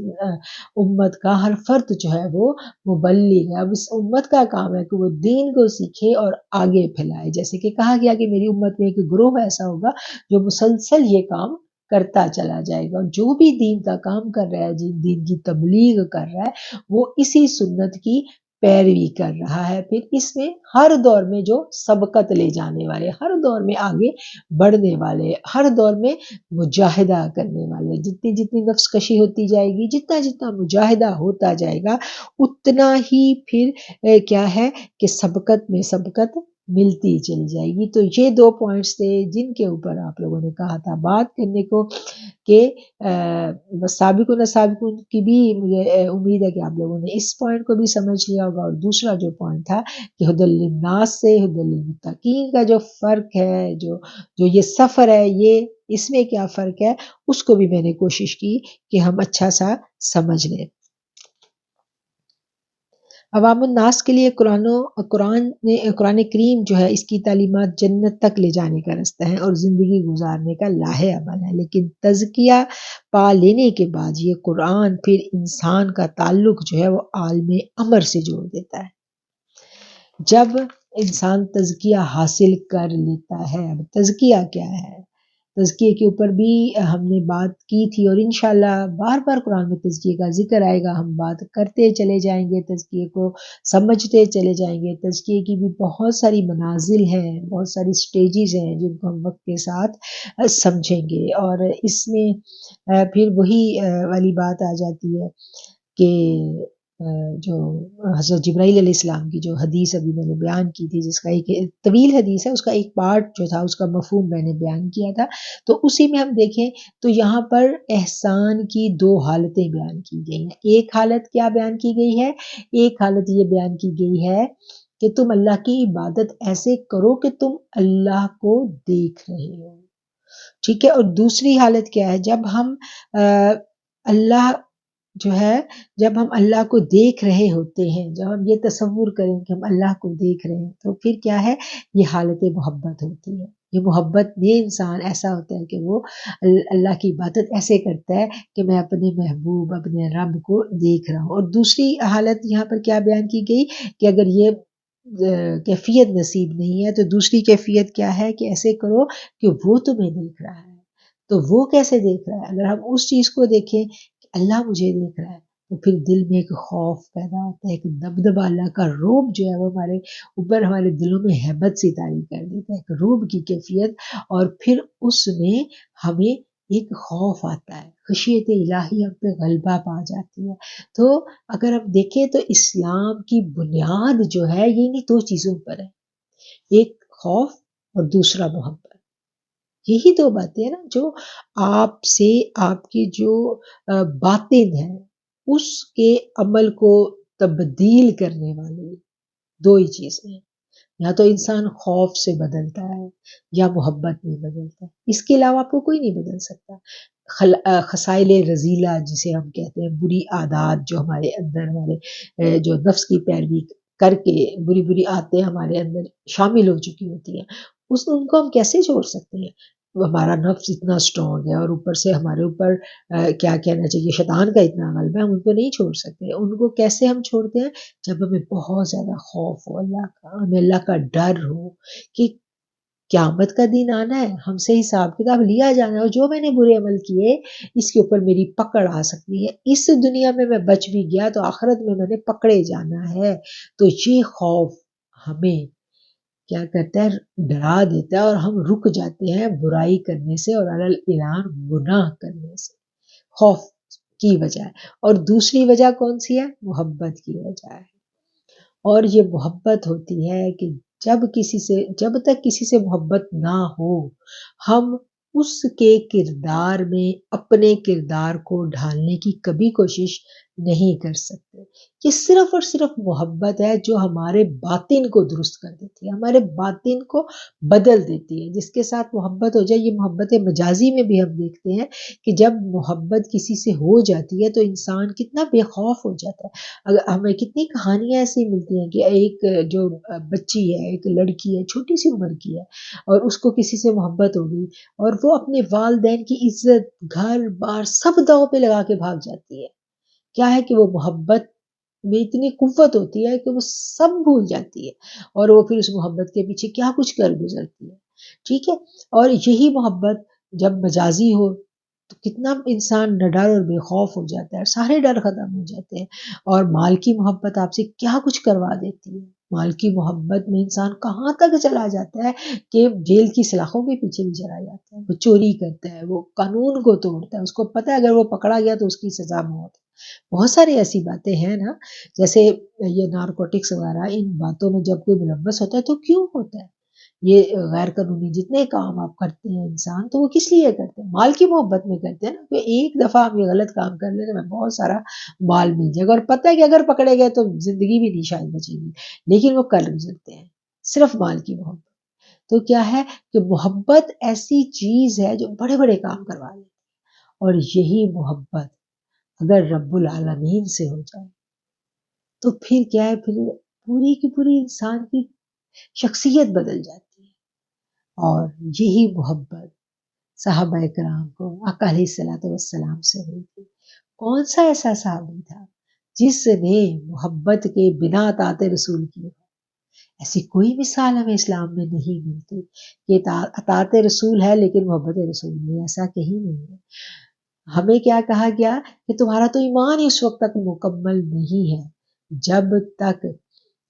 امت کا ہر فرد جو ہے وہ مبلغ ہے، اب اس امت کا کام ہے کہ وہ دین کو سیکھے اور آگے پھیلائے، جیسے کہ کہا گیا کہ میری امت میں ایک گروہ ایسا ہوگا جو مسلسل یہ کام کرتا چلا جائے گا، اور جو بھی دین کا کام کر رہا ہے، دین کی تبلیغ کر رہا ہے، وہ اسی سنت کی پیروی کر رہا ہے۔ پھر اس میں ہر دور میں جو سبقت لے جانے والے، ہر دور میں آگے بڑھنے والے، ہر دور میں مجاہدہ کرنے والے، جتنی جتنی نفس کشی ہوتی جائے گی، جتنا جتنا مجاہدہ ہوتا جائے گا، اتنا ہی پھر کیا ہے کہ سبقت میں سبقت ملتی چلی جائے گی۔ تو یہ دو پوائنٹس تھے جن کے اوپر آپ لوگوں نے کہا تھا بات کرنے کو، کہ سابقون سابقون کی بھی مجھے امید ہے کہ آپ لوگوں نے اس پوائنٹ کو بھی سمجھ لیا ہوگا، اور دوسرا جو پوائنٹ تھا کہ ہدی للناس سے ہدی للمتقین کا جو فرق ہے، جو یہ سفر ہے، یہ اس میں کیا فرق ہے، اس کو بھی میں نے کوشش کی کہ ہم اچھا سا سمجھ لیں۔ عوام الناس کے لیے قرآن کریم جو ہے اس کی تعلیمات جنت تک لے جانے کا رستہ ہے اور زندگی گزارنے کا لاہ عمل ہے، لیکن تزکیہ پا لینے کے بعد یہ قرآن پھر انسان کا تعلق جو ہے وہ عالم امر سے جوڑ دیتا ہے۔ جب انسان تزکیہ حاصل کر لیتا ہے، اب تزکیہ کیا ہے؟ تزکیے کے اوپر بھی ہم نے بات کی تھی، اور انشاءاللہ بار بار قرآن میں تزکیے کا ذکر آئے گا، ہم بات کرتے چلے جائیں گے، تزکیے کو سمجھتے چلے جائیں گے۔ تزکیے کی بھی بہت ساری منازل ہیں، بہت ساری سٹیجز ہیں جن کو ہم وقت کے ساتھ سمجھیں گے، اور اس میں پھر وہی والی بات آ جاتی ہے کہ جو حضرت جبرائیل علیہ السلام کی جو حدیث ابھی میں نے بیان کی تھی، جس کا ایک طویل حدیث ہے، اس کا ایک پارٹ جو تھا اس کا مفہوم میں نے بیان کیا تھا، تو اسی میں ہم دیکھیں تو یہاں پر احسان کی دو حالتیں بیان کی گئی ہیں۔ ایک حالت کیا بیان کی گئی ہے؟ ایک حالت یہ بیان کی گئی ہے کہ تم اللہ کی عبادت ایسے کرو کہ تم اللہ کو دیکھ رہے ہو، ٹھیک ہے؟ اور دوسری حالت کیا ہے؟ جب ہم اللہ جو ہے، جب ہم اللہ کو دیکھ رہے ہوتے ہیں، جب ہم یہ تصور کریں کہ ہم اللہ کو دیکھ رہے ہیں، تو پھر کیا ہے؟ یہ حالت محبت ہوتی ہے۔ یہ محبت میں انسان ایسا ہوتا ہے کہ وہ اللہ کی عبادت ایسے کرتا ہے کہ میں اپنے محبوب، اپنے رب کو دیکھ رہا ہوں۔ اور دوسری حالت یہاں پر کیا بیان کی گئی کہ اگر یہ کیفیت نصیب نہیں ہے تو دوسری کیفیت کیا ہے کہ ایسے کرو کہ وہ تمہیں دیکھ رہا ہے۔ تو وہ کیسے دیکھ رہا ہے؟ اگر ہم اس چیز کو دیکھیں کہ اللہ مجھے دیکھ رہا ہے، تو پھر دل میں ایک خوف پیدا ہوتا ہے، ایک دبدبہ، اللہ کا روب جو ہے وہ ہمارے اوپر، ہمارے دلوں میں ہیبت سی طاری کر دیتا ہے، ایک روب کی کیفیت، اور پھر اس میں ہمیں ایک خوف آتا ہے، خشیت الہی ہم پہ غلبہ پا جاتی ہے۔ تو اگر ہم دیکھیں تو اسلام کی بنیاد جو ہے یہ انہی دو چیزوں پر ہے، ایک خوف اور دوسرا محبت۔ یہی دو باتیں ہیں نا جو آپ سے آپ کی جو باطن ہے اس کے عمل کو تبدیل کرنے والی دو ہی چیزیں ہیں، یا تو انسان خوف سے بدلتا ہے یا محبت میں بدلتا ہے، اس کے علاوہ آپ کو کوئی نہیں بدل سکتا۔ خصائل رذیلہ جسے ہم کہتے ہیں، بری عادات جو ہمارے اندر، ہمارے جو نفس کی پیروی کر کے بری بری عادتیں ہمارے اندر شامل ہو چکی ہوتی ہیں، ان کو ہم کیسے چھوڑ سکتے ہیں؟ ہمارا نفس اتنا اسٹرانگ ہے، اور اوپر سے ہمارے اوپر کیا کہنا چاہیے، شیطان کا اتنا غلبہ ہے، ہم ان کو نہیں چھوڑ سکتے۔ ان کو کیسے ہم چھوڑتے ہیں؟ جب ہمیں بہت زیادہ خوف ہو اللہ کا، ہمیں اللہ کا ڈر ہو کہ قیامت کا دن آنا ہے، ہم سے حساب کتاب لیا جانا ہے، اور جو میں نے برے عمل کیے اس کے اوپر میری پکڑ آ سکتی ہے، اس دنیا میں میں بچ بھی گیا تو آخرت میں نے پکڑے جانا ہے۔ تو یہ خوف ہمیں کیا کرتا ہے؟ ڈرا دیتا ہے، اور ہم رک جاتے ہیں برائی کرنے سے اور علی الاعلان گناہ کرنے سے، خوف کی وجہ ہے۔ اور دوسری وجہ کون سی ہے؟ محبت کی وجہ ہے۔ اور یہ محبت ہوتی ہے کہ جب تک کسی سے محبت نہ ہو، ہم اس کے کردار میں اپنے کردار کو ڈھالنے کی کبھی کوشش نہیں کر سکتے۔ یہ صرف اور صرف محبت ہے جو ہمارے باطن کو درست کر دیتی ہے، ہمارے باطن کو بدل دیتی ہے۔ جس کے ساتھ محبت ہو جائے، یہ محبت مجازی میں بھی ہم دیکھتے ہیں کہ جب محبت کسی سے ہو جاتی ہے تو انسان کتنا بے خوف ہو جاتا ہے۔ اگر ہمیں کتنی کہانیاں ایسی ملتی ہیں کہ ایک جو بچی ہے، ایک لڑکی ہے، چھوٹی سی عمر کی ہے، اور اس کو کسی سے محبت ہو گئی، اور وہ اپنے والدین کی عزت، گھر بار سب داؤ پہ لگا کے بھاگ جاتی ہے۔ کیا ہے کہ وہ محبت میں اتنی قوت ہوتی ہے کہ وہ سب بھول جاتی ہے، اور وہ پھر اس محبت کے پیچھے کیا کچھ کر گزرتی ہے، ٹھیک ہے؟ اور یہی محبت جب مجازی ہو تو کتنا انسان نڈر اور بے خوف ہو جاتا ہے، سارے ڈر ختم ہو جاتے ہیں۔ اور مال کی محبت آپ سے کیا کچھ کروا دیتی ہے، مال کی محبت میں انسان کہاں تک چلا جاتا ہے کہ جیل کی سلاخوں کے پیچھے بھی چلا جاتا ہے، وہ چوری کرتا ہے، وہ قانون کو توڑتا ہے، اس کو پتہ ہے اگر وہ پکڑا گیا تو اس کی سزا موت ہے۔ بہت ساری ایسی باتیں ہیں نا، جیسے یہ نارکوٹکس وغیرہ، ان باتوں میں جب کوئی ملوث ہوتا ہے تو کیوں ہوتا ہے؟ یہ غیر قانونی جتنے کام آپ کرتے ہیں انسان، تو وہ کس لیے کرتے ہیں؟ مال کی محبت میں کرتے ہیں نا، کہ ایک دفعہ ہم یہ غلط کام کر لیں تو ہمیں بہت سارا مال مل جائے گا، اور پتہ ہے کہ اگر پکڑے گئے تو زندگی بھی نہیں شاید بچے گی، لیکن وہ کر گزرتے ہیں صرف مال کی محبت۔ تو کیا ہے کہ محبت ایسی چیز ہے جو بڑے بڑے کام کروا لیتی ہے، اور یہی محبت اگر رب العالمین سے ہو جائے تو پھر کیا ہے؟ پھر پوری کی پوری انسان کی شخصیت بدل جاتی ہے۔ اور یہی محبت صحابہ کرام کو آقا علیہ الصلوۃ والسلام سے ہوئی تھی۔ کون سا ایسا صحابی تھا جس نے محبت کے بنا اطاعت رسول کی؟ ایسی کوئی مثال ہمیں اسلام میں نہیں ملتی کہ اطاعت رسول ہے لیکن محبت رسول نہیں، ایسا کہیں نہیں ہے۔ ہمیں کیا کہا گیا کہ تمہارا تو ایمان ہی اس وقت تک مکمل نہیں ہے جب تک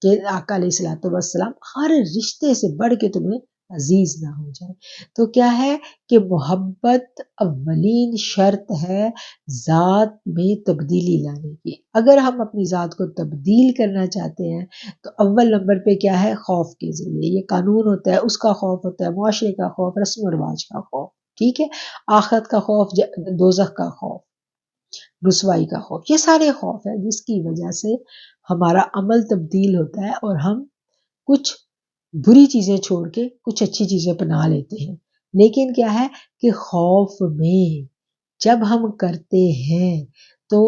کہ آقا علیہ الصلوۃ والسلام ہر رشتے سے بڑھ کے تمہیں عزیز نہ ہو جائے۔ تو کیا ہے کہ محبت اولین شرط ہے ذات میں تبدیلی لانے کی۔ اگر ہم اپنی ذات کو تبدیل کرنا چاہتے ہیں تو اول نمبر پہ کیا ہے؟ خوف کے ذریعے۔ یہ قانون ہوتا ہے، اس کا خوف ہوتا ہے، معاشرے کا خوف، رسم و رواج کا خوف، ٹھیک ہے، آخرت کا خوف، دوزخ کا خوف، رسوائی کا خوف، یہ سارے خوف ہے جس کی وجہ سے ہمارا عمل تبدیل ہوتا ہے اور ہم کچھ بری چیزیں چھوڑ کے کچھ اچھی چیزیں اپنا لیتے ہیں۔ لیکن کیا ہے کہ خوف میں جب ہم کرتے ہیں تو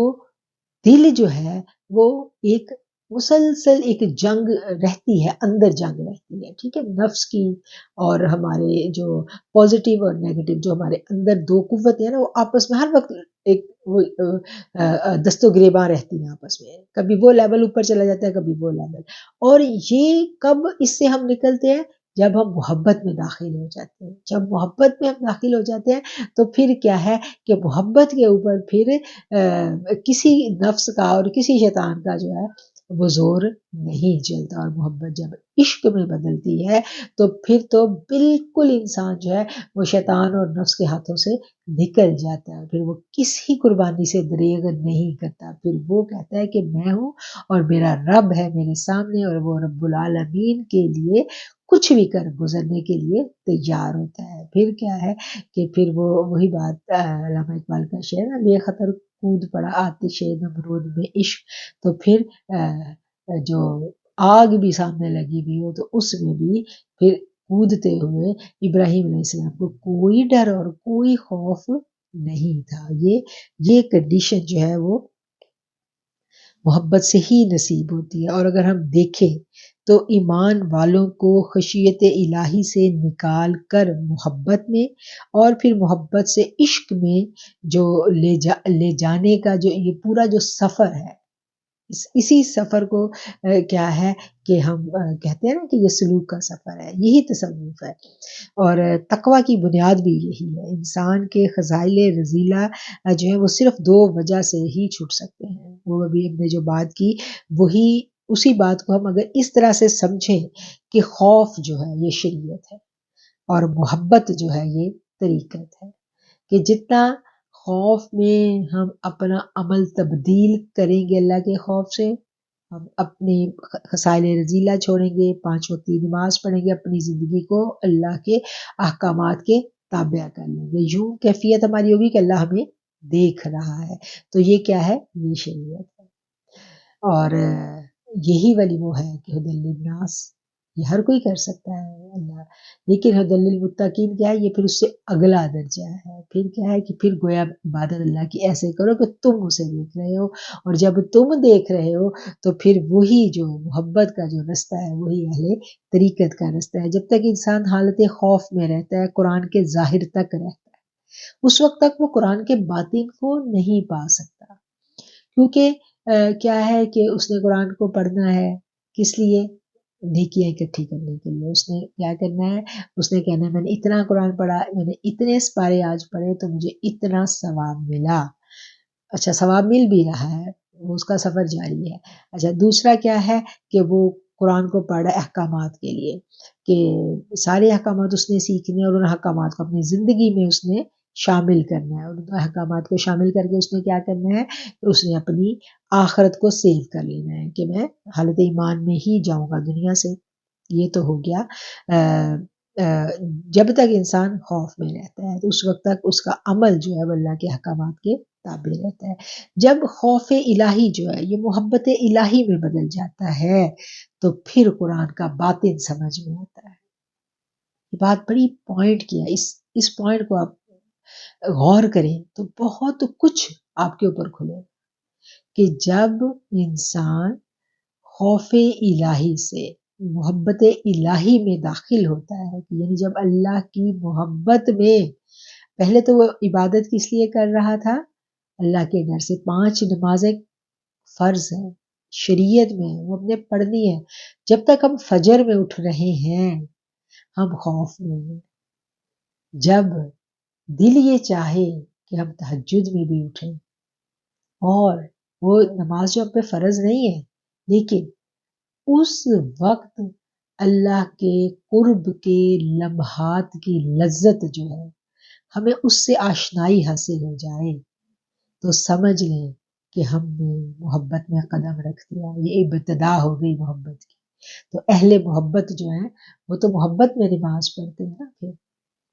دل جو ہے وہ ایک مسلسل ایک جنگ رہتی ہے، اندر جنگ رہتی ہے، ٹھیک ہے، نفس کی اور ہمارے جو پازیٹیو اور نیگیٹو جو ہمارے اندر دو قوتیں ہیں نا، وہ آپس میں ہر وقت ایک دست و گریباں رہتی ہیں آپس میں، کبھی وہ لیول اوپر چلا جاتا ہے، کبھی وہ لیول۔ اور یہ کب اس سے ہم نکلتے ہیں؟ جب ہم محبت میں داخل ہو جاتے ہیں۔ جب محبت میں ہم داخل ہو جاتے ہیں تو پھر کیا ہے کہ محبت کے اوپر پھر کسی نفس کا اور کسی شیطان کا جو ہے وہ زور نہیں چلتا، اور محبت جب عشق میں بدلتی ہے تو پھر تو بالکل انسان جو ہے وہ شیطان اور نفس کے ہاتھوں سے نکل جاتا ہے، پھر وہ کسی قربانی سے دریغ نہیں کرتا، پھر وہ کہتا ہے کہ میں ہوں اور میرا رب ہے میرے سامنے، اور وہ رب العالمین کے لیے کچھ بھی کر گزرنے کے لیے تیار ہوتا ہے۔ پھر کیا ہے کہ پھر وہ وہی بات علامہ اقبال کا شعر ہے، بے خطر کود پڑا آتش نمرود میں عشق، تو پھر جو آگ بھی سامنے لگی ہوئی ہو تو اس میں بھی پھر کودتے ہوئے ابراہیم علیہ السلام کو کوئی ڈر اور کوئی خوف نہیں تھا۔ یہ کنڈیشن جو ہے وہ محبت سے ہی نصیب ہوتی ہے۔ اور اگر ہم دیکھیں تو ایمان والوں کو خشیت الہی سے نکال کر محبت میں اور پھر محبت سے عشق میں جو لے جانے کا جو یہ پورا جو سفر ہے، اسی سفر کو کیا ہے کہ ہم کہتے ہیں نا کہ یہ سلوک کا سفر ہے، یہی تصوف ہے۔ اور تقویٰ کی بنیاد بھی یہی ہے۔ انسان کے خزائل رذیلہ جو ہے وہ صرف دو وجہ سے ہی چھوٹ سکتے ہیں، وہ ابھی ہم نے جو بات کی وہی اسی بات کو ہم اگر اس طرح سے سمجھیں کہ خوف جو ہے یہ شریعت ہے اور محبت جو ہے یہ طریقت ہے، کہ جتنا خوف میں ہم اپنا عمل تبدیل کریں گے اللہ کے خوف سے، ہم اپنی خصائل رذیلہ چھوڑیں گے، 5 وقت کی نماز پڑھیں گے، اپنی زندگی کو اللہ کے احکامات کے تابع کر لیں گے، یوں کیفیت ہماری ہوگی کہ اللہ ہمیں دیکھ رہا ہے۔ تو یہ کیا ہے؟ یہ شریعت ہے۔ اور یہی ولی وہ ہے کہ ہدی للناس، یہ ہر کوئی کر سکتا ہے اللہ، لیکن ہدی للمتقین کیا ہے؟ یہ پھر اس سے اگلا درجہ ہے۔ پھر کیا ہے کہ پھر گویا عبادت اللہ کی ایسے کرو کہ تم اسے دیکھ رہے ہو، اور جب تم دیکھ رہے ہو تو پھر وہی جو محبت کا جو رستہ ہے وہی اہل طریقت کا رستہ ہے۔ جب تک انسان حالت خوف میں رہتا ہے، قرآن کے ظاہر تک رہتا ہے، اس وقت تک وہ قرآن کے باطن کو نہیں پا سکتا، کیونکہ کیا ہے کہ اس نے قرآن کو پڑھنا ہے کس لیے؟ نیکیاں اکٹھی کرنے کے لیے۔ اس نے کیا کرنا ہے؟ اس نے کہنا ہے میں نے اتنا قرآن پڑھا، میں نے اتنے سپارے آج پڑھے تو مجھے اتنا ثواب ملا۔ اچھا، ثواب مل بھی رہا ہے، وہ اس کا سفر جاری ہے۔ اچھا، دوسرا کیا ہے کہ وہ قرآن کو پڑھ رہا ہے احکامات کے لیے، کہ سارے احکامات اس نے سیکھنے اور ان احکامات کو اپنی زندگی میں اس نے شامل کرنا ہے، اور ان احکامات کو شامل کر کے اس نے کیا کرنا ہے کہ اس نے اپنی آخرت کو سیو کر لینا ہے کہ میں حالت ایمان میں ہی جاؤں گا دنیا سے۔ یہ تو ہو گیا جب تک انسان خوف میں رہتا ہے تو اس وقت تک اس کا عمل جو ہے وہ اللہ کے احکامات کے تابع رہتا ہے۔ جب خوف الہی جو ہے یہ محبت الہی میں بدل جاتا ہے تو پھر قرآن کا باطن سمجھ میں آتا ہے۔ یہ بات بڑی پوائنٹ کی ہے، اس پوائنٹ کو آپ غور کریں تو بہت کچھ آپ کے اوپر کھلے، کہ جب انسان خوف الہی سے محبت الہی میں داخل ہوتا ہے، یعنی جب اللہ کی محبت میں، پہلے تو وہ عبادت کس لیے کر رہا تھا؟ اللہ کے ڈر سے۔ 5 نمازیں فرض ہیں، شریعت میں وہ ہم نے پڑھنی ہے. جب تک ہم فجر میں اٹھ رہے ہیں ہم خوف میں ہیں. جب دل یہ چاہے کہ ہم تہجد میں بھی اٹھیں، اور وہ نماز جو ہم پہ فرض نہیں ہے، لیکن اس وقت اللہ کے قرب کے لمحات کی لذت جو ہے ہمیں اس سے آشنائی حاصل ہو جائے، تو سمجھ لیں کہ ہم نے محبت میں قدم رکھ دیا. یہ ابتدا ہو گئی محبت کی. تو اہل محبت جو ہیں وہ تو محبت میں نماز پڑھتے ہیں نا.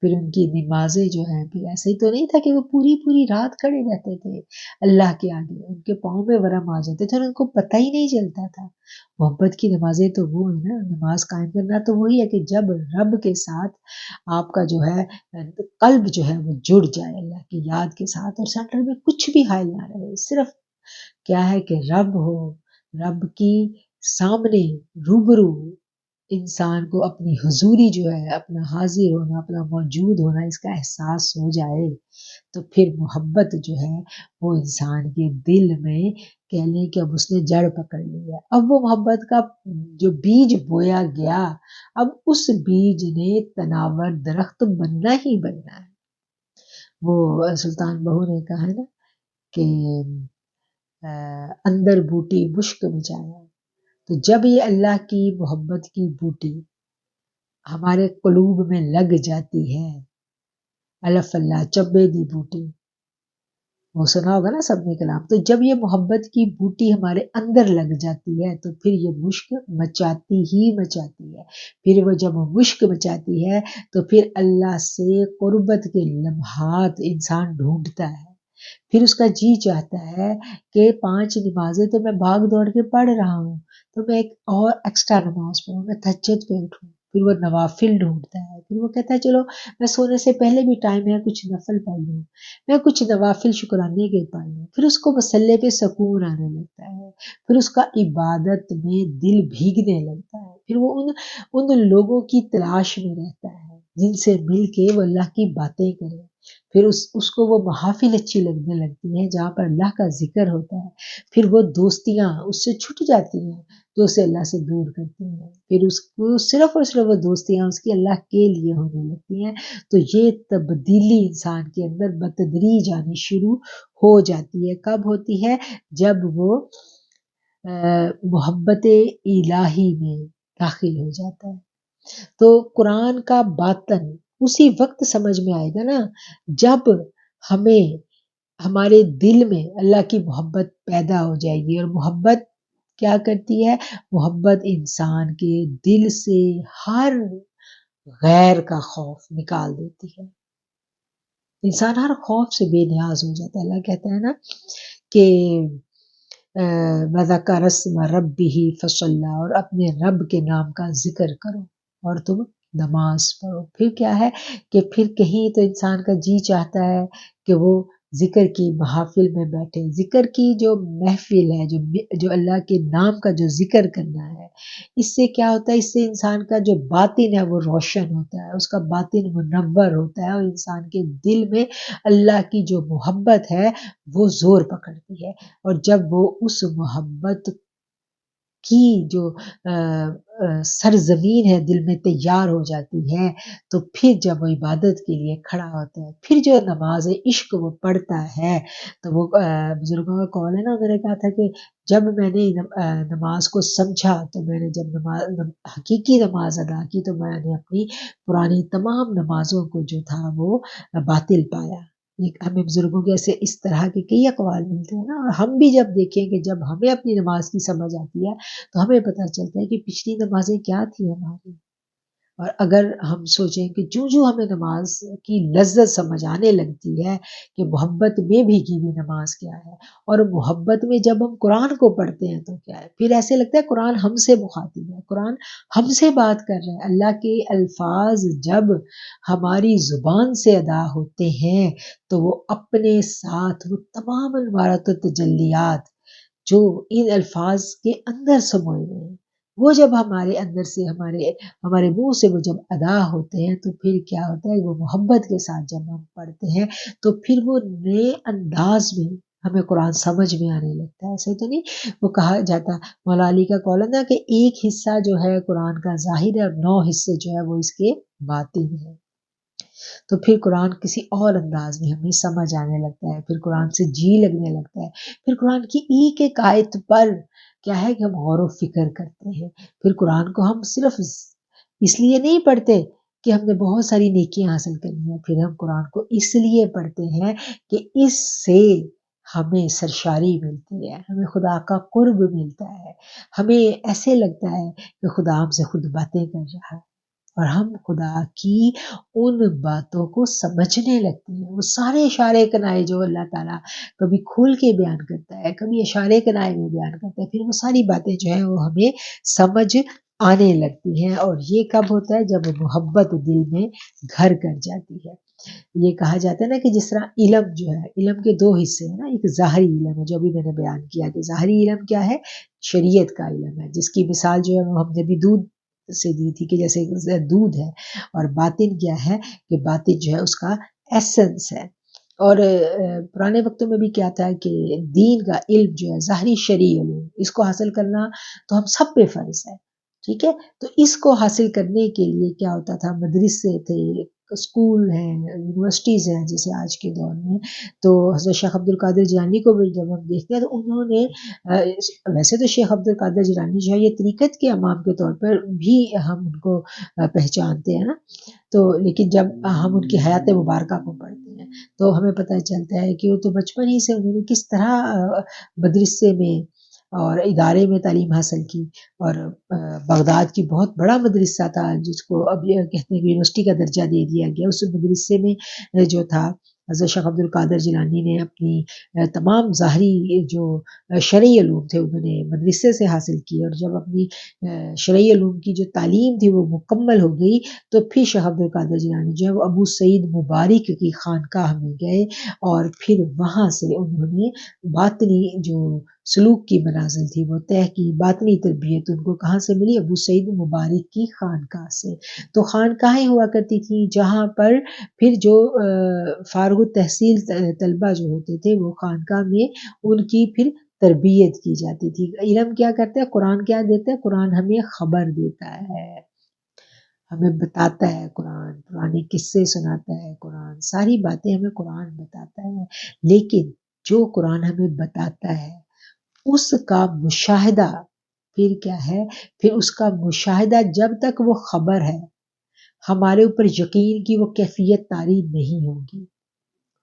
پھر ان کی نمازیں جو ہیں پھر ایسے ہی تو نہیں تھا کہ وہ پوری پوری رات کھڑے رہتے تھے اللہ کے آگے، ان کے پاؤں میں ورم آ جاتے تھے اور ان کو پتہ ہی نہیں چلتا تھا. محبت کی نمازیں تو وہ ہے نا، نماز قائم کرنا تو وہی ہے کہ جب رب کے ساتھ آپ کا جو ہے قلب جو ہے وہ جڑ جائے اللہ کی یاد کے ساتھ، اور سینٹر میں کچھ بھی حائل نہ رہے، صرف کیا ہے کہ رب ہو، رب کی سامنے روبرو انسان کو اپنی حضوری جو ہے، اپنا حاضر ہونا، اپنا موجود ہونا، اس کا احساس ہو جائے، تو پھر محبت جو ہے وہ انسان کے دل میں کہہ لیں کہ اب اس نے جڑ پکڑ لی ہے. اب وہ محبت کا جو بیج بویا گیا، اب اس بیج نے تناور درخت بننا ہی بننا ہے. وہ سلطان بہو نے کہا ہے نا کہ اندر بوٹی مشک مچایا. تو جب یہ اللہ کی محبت کی بوٹی ہمارے قلوب میں لگ جاتی ہے، الف اللہ چبے دی بوٹی، وہ سنا ہوگا نا سب نے کلام. تو جب یہ محبت کی بوٹی ہمارے اندر لگ جاتی ہے تو پھر یہ مشک مچاتی ہی مچاتی ہے. پھر وہ جب مشک مچاتی ہے تو پھر اللہ سے قربت کے لمحات انسان ڈھونڈتا ہے. پھر اس کا جی چاہتا ہے کہ 5 نمازیں تو میں بھاگ دوڑ کے پڑھ رہا ہوں، تو میں ایک اور ایکسٹرا نماز پڑھوں، میں تہجد پہ اٹھوں. پھر وہ نوافل ڈھونڈتا ہے. پھر وہ کہتا ہے چلو میں سونے سے پہلے بھی ٹائم ہے کچھ نفل پڑھ لوں، میں کچھ نوافل شکرانے کے پڑھ لوں. پھر اس کو مسلے پہ سکون آنے لگتا ہے. پھر اس کا عبادت میں دل بھیگنے لگتا ہے. پھر وہ ان لوگوں کی تلاش میں رہتا ہے جن سے مل کے وہ اللہ کی باتیں کرے. پھر اس کو وہ محافل اچھی لگنے لگتی ہیں جہاں پر اللہ کا ذکر ہوتا ہے. پھر وہ دوستیاں اس سے چھٹ جاتی ہیں جو اسے اللہ سے دور کرتی ہیں. پھر اس کو صرف اور صرف وہ دوستیاں اس کی اللہ کے لیے ہونے لگتی ہیں. تو یہ تبدیلی انسان کے اندر بتدریج آنی شروع ہو جاتی ہے. کب ہوتی ہے؟ جب وہ محبت الہی میں داخل ہو جاتا ہے. تو قرآن کا باطن اسی وقت سمجھ میں آئے گا نا جب ہمیں ہمارے دل میں اللہ کی محبت پیدا ہو جائے گی. اور محبت کیا کرتی ہے؟ محبت انسان کے دل سے ہر غیر کا خوف نکال دیتی ہے. انسان ہر خوف سے بے نیاز ہو جاتا ہے. اللہ کہتا ہے نا کہ وَذَكَرَ اسْمَ رَبِّهِ فَصَلَّى، اور اپنے رب کے نام کا ذکر کرو اور تم نماز پڑھو. پھر کیا ہے کہ پھر کہیں تو انسان کا جی چاہتا ہے کہ وہ ذکر کی محافل میں بیٹھے. ذکر کی جو محفل ہے، جو اللہ کے نام کا جو ذکر کرنا ہے، اس سے کیا ہوتا ہے؟ اس سے انسان کا جو باطن ہے وہ روشن ہوتا ہے، اس کا باطن منور ہوتا ہے، اور انسان کے دل میں اللہ کی جو محبت ہے وہ زور پکڑتی ہے. اور جب وہ اس محبت کی جو سرزمین ہے دل میں تیار ہو جاتی ہے، تو پھر جب وہ عبادت کے لیے کھڑا ہوتا ہے، پھر جو نماز عشق وہ پڑھتا ہے، تو وہ بزرگوں کا قول ہے نا، انہوں نے کہا تھا کہ جب میں نے نماز کو سمجھا، تو میں نے جب حقیقی نماز ادا کی تو میں نے اپنی پرانی تمام نمازوں کو جو تھا وہ باطل پایا. ہمیں بزرگوں کے ایسے اس طرح کے کئی اقوال ملتے ہیں نا. اور ہم بھی جب دیکھیں کہ جب ہمیں اپنی نماز کی سمجھ آتی ہے تو ہمیں پتہ چلتا ہے کہ پچھلی نمازیں کیا تھی ہماری. اور اگر ہم سوچیں کہ جو ہمیں نماز کی لذت سمجھ آنے لگتی ہے کہ محبت میں بھی کی ہوئی نماز کیا ہے، اور محبت میں جب ہم قرآن کو پڑھتے ہیں تو کیا ہے، پھر ایسے لگتا ہے قرآن ہم سے مخاطب ہے، قرآن ہم سے بات کر رہے ہیں. اللہ کے الفاظ جب ہماری زبان سے ادا ہوتے ہیں تو وہ اپنے ساتھ وہ تمام انوارات و تجلیات جو ان الفاظ کے اندر سموئے ہوئے ہیں، وہ جب ہمارے اندر سے ہمارے منہ سے وہ جب ادا ہوتے ہیں تو پھر کیا ہوتا ہے؟ وہ محبت کے ساتھ جب ہم پڑھتے ہیں تو پھر وہ نئے انداز میں ہمیں قرآن سمجھ میں آنے لگتا ہے. ایسے تو نہیں وہ کہا جاتا، مولا علی کا قول ہے نا کہ ایک حصہ جو ہے قرآن کا ظاہر ہے اور 9 حصے جو ہے وہ اس کے باطن ہے. تو پھر قرآن کسی اور انداز میں ہمیں سمجھ آنے لگتا ہے، پھر قرآن سے جی لگنے لگتا ہے. پھر قرآن کی ایک ایک آیت پر کیا ہے کہ ہم غور و فکر کرتے ہیں. پھر قرآن کو ہم صرف اس لیے نہیں پڑھتے کہ ہم نے بہت ساری نیکیاں حاصل کرنی ہیں، پھر ہم قرآن کو اس لیے پڑھتے ہیں کہ اس سے ہمیں سرشاری ملتی ہے، ہمیں خدا کا قرب ملتا ہے، ہمیں ایسے لگتا ہے کہ خدا ہم سے خود باتیں کر رہا ہے اور ہم خدا کی ان باتوں کو سمجھنے لگتے ہیں. وہ سارے اشارے کنائے جو اللہ تعالیٰ کبھی کھول کے بیان کرتا ہے، کبھی اشارے کنائے میں بیان کرتا ہے، پھر وہ ساری باتیں جو ہیں وہ ہمیں سمجھ آنے لگتی ہیں. اور یہ کب ہوتا ہے؟ جب محبت دل میں گھر کر جاتی ہے. یہ کہا جاتا ہے نا کہ جس طرح علم جو ہے، علم کے 2 حصے ہیں نا، ایک ظاہری علم ہے جو ابھی میں نے بیان کیا کہ ظاہری علم کیا ہے، شریعت کا علم ہے، جس کی مثال جو ہے وہ ہم نے بھی دودھ سے دی تھی کہ جیسے دودھ ہے. اور باطن کیا ہے کہ باطن جو ہے اس کا ایسنس ہے. اور پرانے وقتوں میں بھی کیا تھا کہ دین کا علم جو ہے ظاہری شرعی علم، اس کو حاصل کرنا تو ہم سب پہ فرض ہے. ٹھیک ہے، تو اس کو حاصل کرنے کے لیے کیا ہوتا تھا، مدرسے تھے، اسکول ہیں، یونیورسٹیز ہیں جیسے آج کے دور میں. تو حضرت شیخ عبد القادر جیلانی کو بھی جب ہم دیکھتے ہیں تو انہوں نے ویسے تو شیخ عبد القادر جیلانی جو ہے یہ طریقت کے امام کے طور پر بھی ہم ان کو پہچانتے ہیں نا. تو لیکن جب ہم ان کی حیات مبارکہ کو پڑھتے ہیں تو ہمیں پتہ چلتا ہے کہ وہ تو بچپن ہی سے انہوں نے کس طرح مدرسے میں اور ادارے میں تعلیم حاصل کی. اور بغداد کی بہت بڑا مدرسہ تھا جس کو اب یہ کہتے ہیں کہ یونیورسٹی کا درجہ دے دیا گیا. اس مدرسے میں جو تھا حضرت شیخ عبد القادر جیلانی نے اپنی تمام ظاہری جو شرعی علوم تھے انہوں نے مدرسے سے حاصل کی. اور جب اپنی شرعی علوم کی جو تعلیم تھی وہ مکمل ہو گئی تو پھر شیخ عبد القادر جیلانی جو ہے وہ ابو سعید مبارک کی خانقاہ میں گئے اور پھر وہاں سے انہوں نے باطنی جو سلوک کی منازل تھی وہ طے کی. باطنی تربیت ان کو کہاں سے ملی؟ ابو سعید مبارک کی خانقاہ سے. تو خانقاہیں ہوا کرتی تھی جہاں پر پھر جو فارغ التحصیل طلبہ جو ہوتے تھے وہ خانقاہ میں ان کی پھر تربیت کی جاتی تھی. علم کیا کرتے ہیں؟ قرآن کیا دیتا ہے؟ قرآن ہمیں خبر دیتا ہے، ہمیں بتاتا ہے، قرآن پرانے قصے سناتا ہے، قرآن ساری باتیں ہمیں قرآن بتاتا ہے. لیکن جو قرآن ہمیں بتاتا ہے اس کا مشاہدہ پھر کیا ہے؟ پھر اس کا مشاہدہ جب تک وہ خبر ہے ہمارے اوپر یقین کی وہ کیفیت طاری نہیں ہوگی.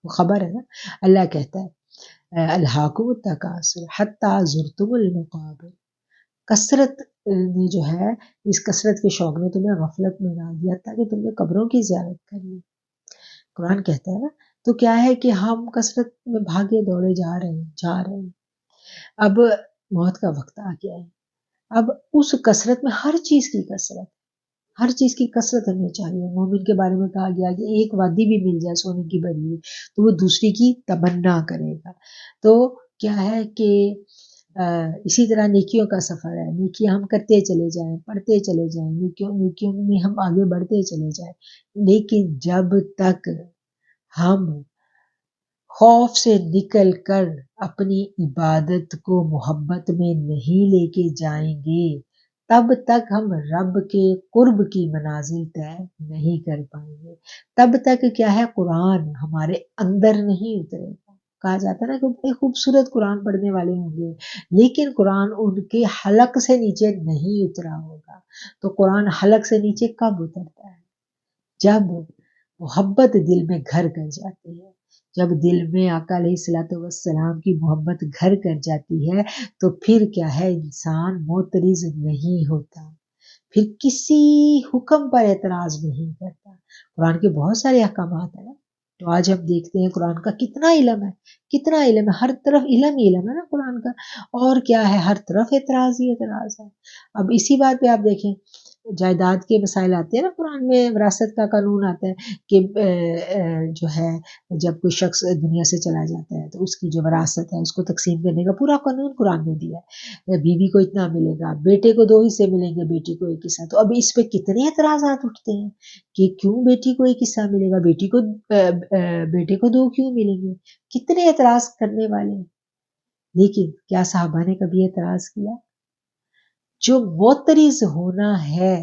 وہ خبر ہے نا، اللہ کہتا ہے الہاکم التکاثر حتی زرتم المقابر. کثرت نے جو ہے اس کثرت کے شوق میں تمہیں غفلت میں ڈال دیا تاکہ تم نے قبروں کی زیارت کر لی. قرآن کہتا ہے نا. تو کیا ہے کہ ہم کثرت میں بھاگے دوڑے جا رہے ہیں. اب موت کا وقت آ گیا ہے. اب اس کثرت میں ہر چیز کی کثرت، ہر چیز کی کثرت ہمیں چاہیے. مومن کے بارے میں کہا گیا کہ ایک وادی بھی مل جائے سونے کی بھری ہوئی تو وہ دوسری کی تمنا کرے گا. تو کیا ہے کہ اسی طرح نیکیوں کا سفر ہے. نیکیاں ہم کرتے چلے جائیں، پڑھتے چلے جائیں، نیکیوں میں ہم آگے بڑھتے چلے جائیں. لیکن جب تک ہم خوف سے نکل کر اپنی عبادت کو محبت میں نہیں لے کے جائیں گے تب تک ہم رب کے قرب کی منازل طے نہیں کر پائیں گے. تب تک کیا ہے قرآن ہمارے اندر نہیں اترے گا. کہا جاتا ہے نا کہ بڑے خوبصورت قرآن پڑھنے والے ہوں گے لیکن قرآن ان کے حلق سے نیچے نہیں اترا ہوگا. تو قرآن حلق سے نیچے کب اترتا ہے؟ جب محبت دل میں گھر کر جاتی ہے. جب دل میں آقا علیہ الصلوۃ والسلام کی محبت گھر کر جاتی ہے تو پھر کیا ہے انسان معترض نہیں ہوتا، پھر کسی حکم پر اعتراض نہیں کرتا. قرآن کے بہت سارے احکامات ہیں نا. تو آج ہم دیکھتے ہیں قرآن کا کتنا علم ہے، کتنا علم ہے. ہر طرف علم ہی علم ہے نا قرآن کا. اور کیا ہے؟ ہر طرف اعتراض ہی اعتراض ہے. اب اسی بات پہ آپ دیکھیں جائیداد کے مسائل آتے ہیں نا قرآن میں. وراثت کا قانون آتا ہے کہ جو ہے جب کوئی شخص دنیا سے چلا جاتا ہے تو اس کی جو وراثت ہے اس کو تقسیم کرنے کا پورا قانون قرآن نے دیا ہے. بیوی کو اتنا ملے گا، بیٹے کو 2 حصے ملیں گے، بیٹی کو 1 حصہ. تو اب اس پہ کتنے اعتراضات اٹھتے ہیں کہ کیوں بیٹی کو 1 حصہ ملے گا، بیٹے کو 2 کیوں ملیں گے. کتنے اعتراض کرنے والے ہیں. لیکن کیا صحابہ نے کبھی اعتراض کیا؟ جو معترض ہونا ہے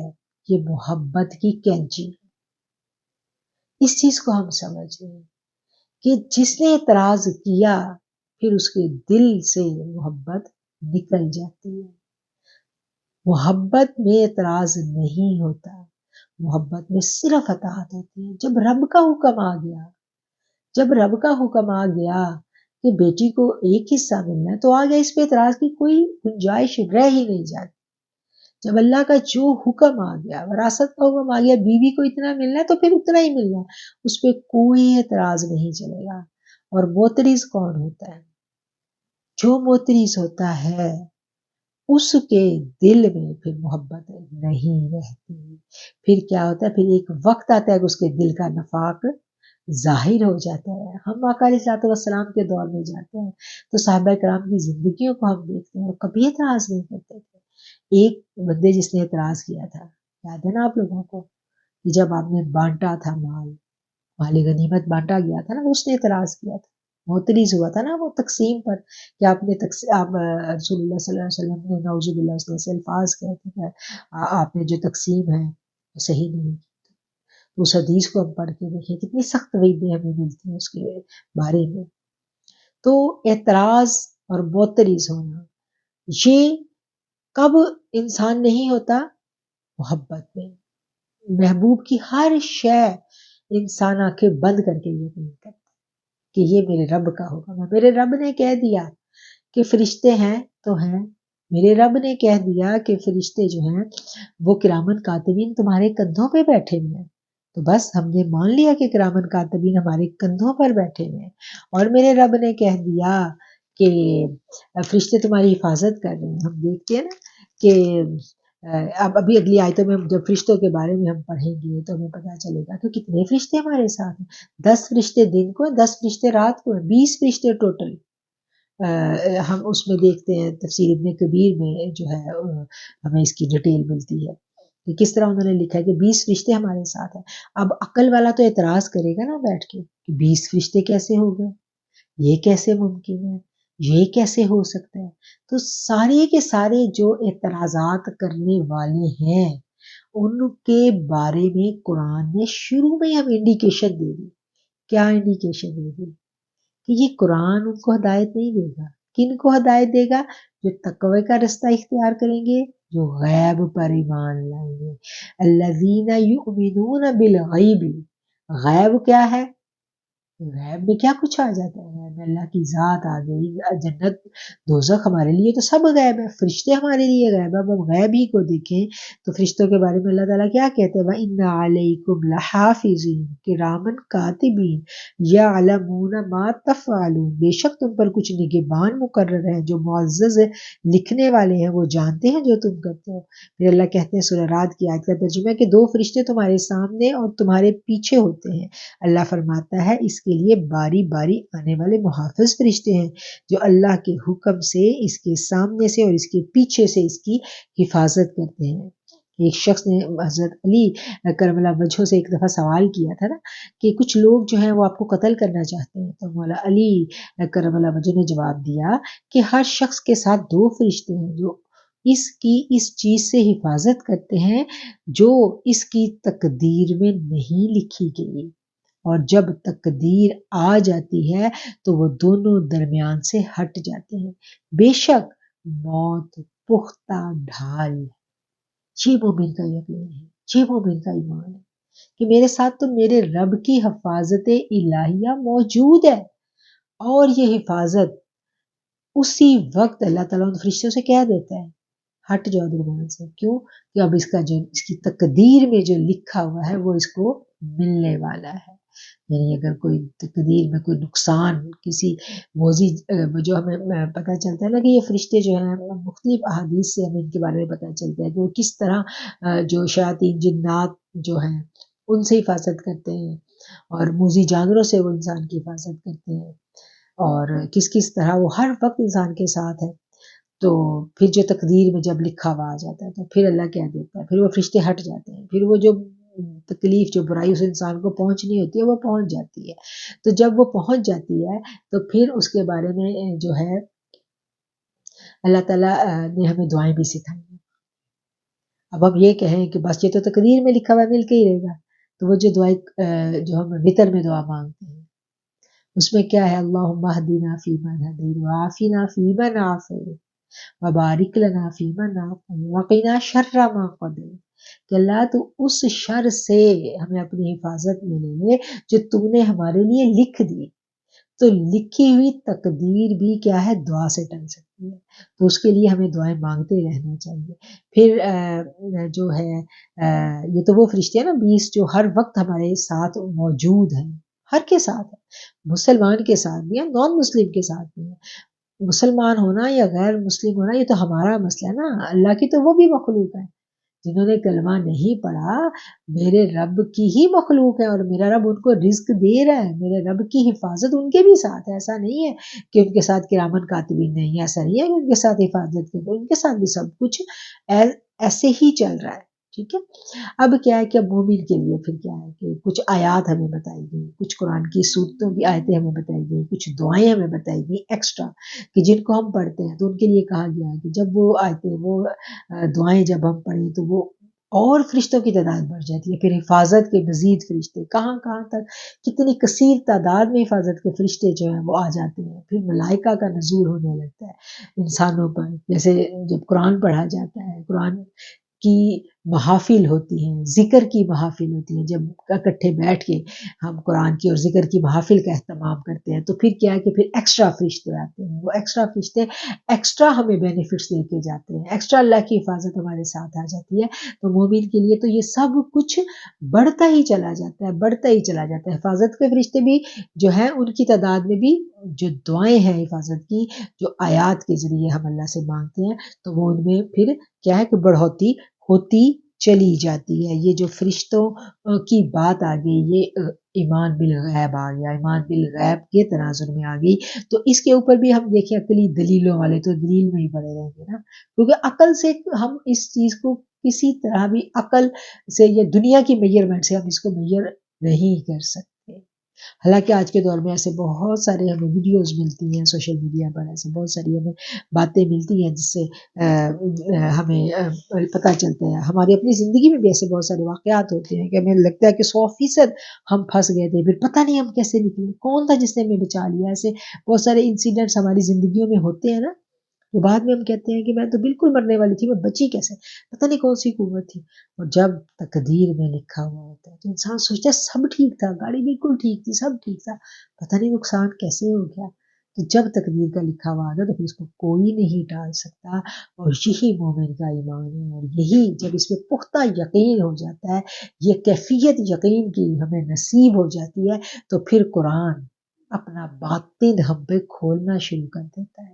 یہ محبت کی کینچی ہے، اس چیز کو ہم سمجھ رہے ہیں کہ جس نے اعتراض کیا پھر اس کے دل سے محبت نکل جاتی ہے۔ محبت میں اعتراض نہیں ہوتا، محبت میں صرف اطاعت ہوتی ہے۔ جب رب کا حکم آ گیا، جب رب کا حکم آ گیا کہ بیٹی کو ایک حصہ ملنا ہے تو آ گیا، اس پہ اعتراض کی کوئی گنجائش رہ ہی نہیں جاتی۔ جب اللہ کا جو حکم آ گیا، وراثت کا حکم آ گیا، بیوی کو اتنا ملنا ہے تو پھر اتنا ہی ملنا ہے، اس پہ کوئی اعتراض نہیں چلے گا۔ اور معترض کون ہوتا ہے؟ جو معترض ہوتا ہے اس کے دل میں پھر محبت نہیں رہتی۔ پھر کیا ہوتا ہے؟ پھر ایک وقت آتا ہے کہ اس کے دل کا نفاق ظاہر ہو جاتا ہے۔ ہم آقا علیہ الصلوۃ والسلام کے دور میں جاتے ہیں تو صحابہ کرام کی زندگیوں کو ہم دیکھتے ہیں، وہ کبھی اعتراض نہیں کرتے تھے۔ ایک بندے جس نے اعتراض کیا تھا، یاد ہے نا آپ لوگوں کو، کہ جب آپ نے بانٹا تھا مال غنیمت بانٹا گیا تھا نا، اس نے اعتراض کیا تھا، معترض ہوا تھا نا وہ تقسیم پر، کہ آپ رسول اللہ صلی اللہ علیہ وسلم نے نعوذ باللہ اس نے ایسے الفاظ کہے تھے کہ آپ نے جو تقسیم ہے وہ صحیح نہیں کی۔ اس حدیث کو ہم پڑھ کے دیکھیں کتنی سخت وعیدیں ہمیں ملتی ہیں اس کے بارے میں۔ تو اعتراض اور معترض ہونا یہ کب انسان نہیں ہوتا؟ محبت میں۔ محبوب کی ہر شے انسان آنکھیں بند کر کے یقین کرتا کہ یہ میرے رب کا حکم ہے۔ میرے رب نے کہہ دیا کہ فرشتے ہیں تو ہیں، میرے رب نے کہہ دیا کہ فرشتے جو ہیں وہ کرامن کاتبین تمہارے کندھوں پہ بیٹھے ہوئے ہیں، تو بس ہم نے مان لیا کہ کرامن کاتبین ہمارے کندھوں پر بیٹھے ہوئے ہیں۔ اور میرے رب نے کہہ دیا کہ فرشتے تمہاری حفاظت کر رہے ہیں۔ ہم دیکھتے ہیں نا کہ اب ابھی اگلی آیتوں میں جب فرشتوں کے بارے میں ہم پڑھیں گے تو ہمیں پتہ چلے گا کہ کتنے فرشتے ہمارے ساتھ ہیں۔ 10 فرشتے دن کو ہیں، 10 فرشتے رات کو ہیں، 20 فرشتے ٹوٹل۔ ہم اس میں دیکھتے ہیں تفسیر ابن کبیر میں جو ہے ہمیں اس کی ڈیٹیل ملتی ہے کہ کس طرح انہوں نے لکھا ہے کہ 20 فرشتے ہمارے ساتھ ہیں۔ اب عقل والا تو اعتراض کرے گا نا بیٹھ کے کہ 20 فرشتے کیسے ہو گئے، یہ کیسے ممکن ہے، یہ کیسے ہو سکتا ہے؟ تو سارے کے سارے جو اعتراضات کرنے والے ہیں ان کے بارے میں قرآن نے شروع میں ہم انڈیکیشن دے دی۔ کیا انڈیکیشن دے دی؟ کہ یہ قرآن ان کو ہدایت نہیں دے گا۔ کن کو ہدایت دے گا؟ جو تقوی کا رستہ اختیار کریں گے، جو غیب پر ایمان لائیں گے۔ الذین یؤمنون بالغیب، غیب کیا ہے؟ غیب میں کیا کچھ آ جاتا ہے؟ غیب میں اللہ کی ذات آ گئی، جنت دوزخ ہمارے لیے تو سب غیب ہے، فرشتے ہمارے لیے غیب ہے۔ اب ہم غیب ہی کو دیکھیں تو فرشتوں کے بارے میں اللہ تعالیٰ کیا کہتے ہیں؟ وَإِنَّ عَلَيْكُمْ لَحَافِظِينَ كِرَامًا كَاتِبِينَ يَعْلَمُونَ مَا تَفْعَلُونَ، بے شک تم پر کچھ نگہبان مقرر ہیں جو معزز لکھنے والے ہیں، وہ جانتے ہیں جو تم کرتے ہو۔ پھر اللہ کہتے ہیں سورہ رعد کی آیت کا ترجمہ کہ 2 فرشتے تمہارے سامنے اور تمہارے پیچھے ہوتے ہیں۔ اللہ فرماتا ہے اس کے لیے باری باری آنے والے محافظ فرشتے ہیں جو اللہ کے حکم سے اس کے سامنے سے اور اس کے پیچھے سے اس کی حفاظت کرتے ہیں۔ ایک شخص نے حضرت علی کرم اللہ وجہہ سے ایک دفعہ سوال کیا تھا نا کہ کچھ لوگ جو ہیں وہ آپ کو قتل کرنا چاہتے ہیں، تو مولا علی کرم اللہ وجہہ نے جواب دیا کہ ہر شخص کے ساتھ 2 فرشتے ہیں جو اس کی اس چیز سے حفاظت کرتے ہیں جو اس کی تقدیر میں نہیں لکھی گئی، اور جب تقدیر آ جاتی ہے تو وہ دونوں درمیان سے ہٹ جاتے ہیں۔ بے شک موت پختہ ڈھال ہے۔ یہ مومن کا یقین ہے، یہ مومن کا ایمان ہے کہ میرے ساتھ تو میرے رب کی حفاظت الہیہ موجود ہے، اور یہ حفاظت اسی وقت اللہ تعالیٰ ان فرشتوں سے کہہ دیتا ہے ہٹ جاؤ درمیان سے۔ کیوں؟ کہ اب اس کی تقدیر میں جو لکھا ہوا ہے وہ اس کو ملنے والا ہے۔ یعنی اگر کوئی تقدیر میں کوئی نقصان کسی موضوع جو ہمیں پتہ چلتا ہے نا کہ یہ فرشتے جو ہیں مختلف احادیث سے ہمیں ان کے بارے میں پتہ چلتا ہے کہ وہ کس طرح جو شیاطین جنات جو ہیں ان سے حفاظت کرتے ہیں، اور موذی جانوروں سے وہ انسان کی حفاظت کرتے ہیں، اور کس طرح وہ ہر وقت انسان کے ساتھ ہے۔ تو پھر جو تقدیر میں جب لکھا ہوا آ جاتا ہے تو پھر اللہ کیا دیتا ہے، پھر وہ فرشتے ہٹ جاتے ہیں، پھر وہ جو تکلیف جو برائی اس انسان کو پہنچنی ہوتی ہے وہ پہنچ جاتی ہے۔ تو جب وہ پہنچ جاتی ہے تو پھر اس کے بارے میں جو ہے اللہ تعالیٰ نے ہمیں دعائیں بھی سکھائی ہیں. اب ہم یہ کہیں کہ بس یہ تو تقدیر میں لکھا ہوا مل کے ہی رہے گا، تو وہ جو دعائیں جو ہم وطر میں دعا مانگتے ہیں اس میں کیا ہے، اللہم اہدنا فیمن ہدیت وعافنا فیمن عافیت وبارک لنا فیمن اعطیت وقنا شر ما قضیت، کہ اللہ تو اس شر سے ہمیں اپنی حفاظت میں لے لے جو تو نے ہمارے لیے لکھ دی. تو لکھی ہوئی تقدیر بھی کیا ہے، دعا سے ٹل سکتی ہے، تو اس کے لیے ہمیں دعائیں مانگتے رہنا چاہیے. پھر جو ہے یہ تو وہ فرشتے ہیں نا 20 جو ہر وقت ہمارے ساتھ موجود ہیں، ہر کے ساتھ ہے، مسلمان کے ساتھ بھی ہے، نان مسلم کے ساتھ بھی ہے. مسلمان ہونا یا غیر مسلم ہونا یہ تو ہمارا مسئلہ ہے نا، اللہ کی تو وہ بھی مخلوق ہے. جنہوں نے کلمہ نہیں پڑھا میرے رب کی ہی مخلوق ہے، اور میرا رب ان کو رزق دے رہا ہے، میرے رب کی حفاظت ان کے بھی ساتھ ہے. ایسا نہیں ہے کہ ان کے ساتھ کرامن کاتبین نہیں ہے، ایسا نہیں ہے کہ ان کے ساتھ حفاظت کے، ان کے ساتھ بھی سب کچھ ایسے ہی چل رہا ہے. ٹھیک ہے. اب کیا ہے کہ مومن کے لیے پھر کیا ہے کہ کچھ آیات ہمیں بتائی گئی، کچھ قرآن کی سورتوں کی آیتیں ہمیں بتائی گئی، کچھ دعائیں ہمیں بتائی گئی ایکسٹرا کہ جن کو ہم پڑھتے ہیں تو ان کے لیے کہا گیا ہے کہ جب وہ آیتیں وہ دعائیں جب ہم پڑھیں تو وہ اور فرشتوں کی تعداد بڑھ جاتی ہے. پھر حفاظت کے مزید فرشتے کہاں کہاں تک، کتنی کثیر تعداد میں حفاظت کے فرشتے جو ہیں وہ آ جاتے ہیں. پھر ملائکہ کا نزول ہونے لگتا ہے انسانوں پر، جیسے جب قرآن پڑھا جاتا ہے، قرآن کی محافل ہوتی ہیں، ذکر کی محافل ہوتی ہیں، جب اکٹھے بیٹھ کے ہم قرآن کی اور ذکر کی محافل کا اہتمام کرتے ہیں تو پھر کیا ہے کہ پھر ایکسٹرا فرشتے آتے ہیں. وہ ایکسٹرا فرشتے ایکسٹرا ہمیں بینیفٹس دے کے جاتے ہیں، ایکسٹرا اللہ کی حفاظت ہمارے ساتھ آ جاتی ہے. تو مومن کے لیے تو یہ سب کچھ بڑھتا ہی چلا جاتا ہے، بڑھتا ہی چلا جاتا ہے. حفاظت کے فرشتے بھی جو ہیں ان کی تعداد میں بھی جو دعائیں ہیں حفاظت کی، جو آیات کے ذریعے ہم اللہ سے مانگتے ہیں تو وہ ان میں پھر کیا ہے کہ بڑھوتی ہوتی چلی جاتی ہے. یہ جو فرشتوں کی بات آ گئی، یہ ایمان بالغیب آ گیا، ایمان بالغیب کے تناظر میں آ گئی. تو اس کے اوپر بھی ہم دیکھیں عقلی دلیلوں والے تو دلیل میں ہی پڑے رہیں گے نا، کیونکہ عقل سے ہم اس چیز کو کسی طرح بھی عقل سے یا دنیا کی میجرمنٹ سے ہم اس کو میجر نہیں کر سکتے. حالانکہ آج کے دور میں ایسے بہت سارے ہمیں ویڈیوز ملتی ہیں سوشل میڈیا پر، ایسے بہت ساری ہمیں باتیں ملتی ہیں جس سے ہمیں پتہ چلتا ہے. ہماری اپنی زندگی میں بھی ایسے بہت سارے واقعات ہوتے ہیں کہ ہمیں لگتا ہے کہ 100% ہم پھنس گئے تھے، پھر پتہ نہیں ہم کیسے نکلے، کون تھا جس نے ہمیں بچا لیا. ایسے بہت سارے انسیڈنٹس ہماری زندگیوں میں ہوتے ہیں نا، تو بعد میں ہم کہتے ہیں کہ میں تو بالکل مرنے والی تھی، میں بچی کیسے، پتہ نہیں کون سی قوت تھی. اور جب تقدیر میں لکھا ہوا ہوتا ہے تو انسان سوچتا ہے سب ٹھیک تھا، گاڑی بالکل ٹھیک تھی، سب ٹھیک تھا، پتہ نہیں نقصان کیسے ہو گیا. تو جب تقدیر کا لکھا ہوا آتا تو پھر اس کو کوئی نہیں ٹال سکتا. اور یہی مومن کا ایمان ہے، اور یہی جب اس میں پختہ یقین ہو جاتا ہے، یہ کیفیت یقین کی ہمیں نصیب ہو جاتی ہے تو پھر قرآن اپنا باطن ہم پہ کھولنا شروع کر دیتا ہے.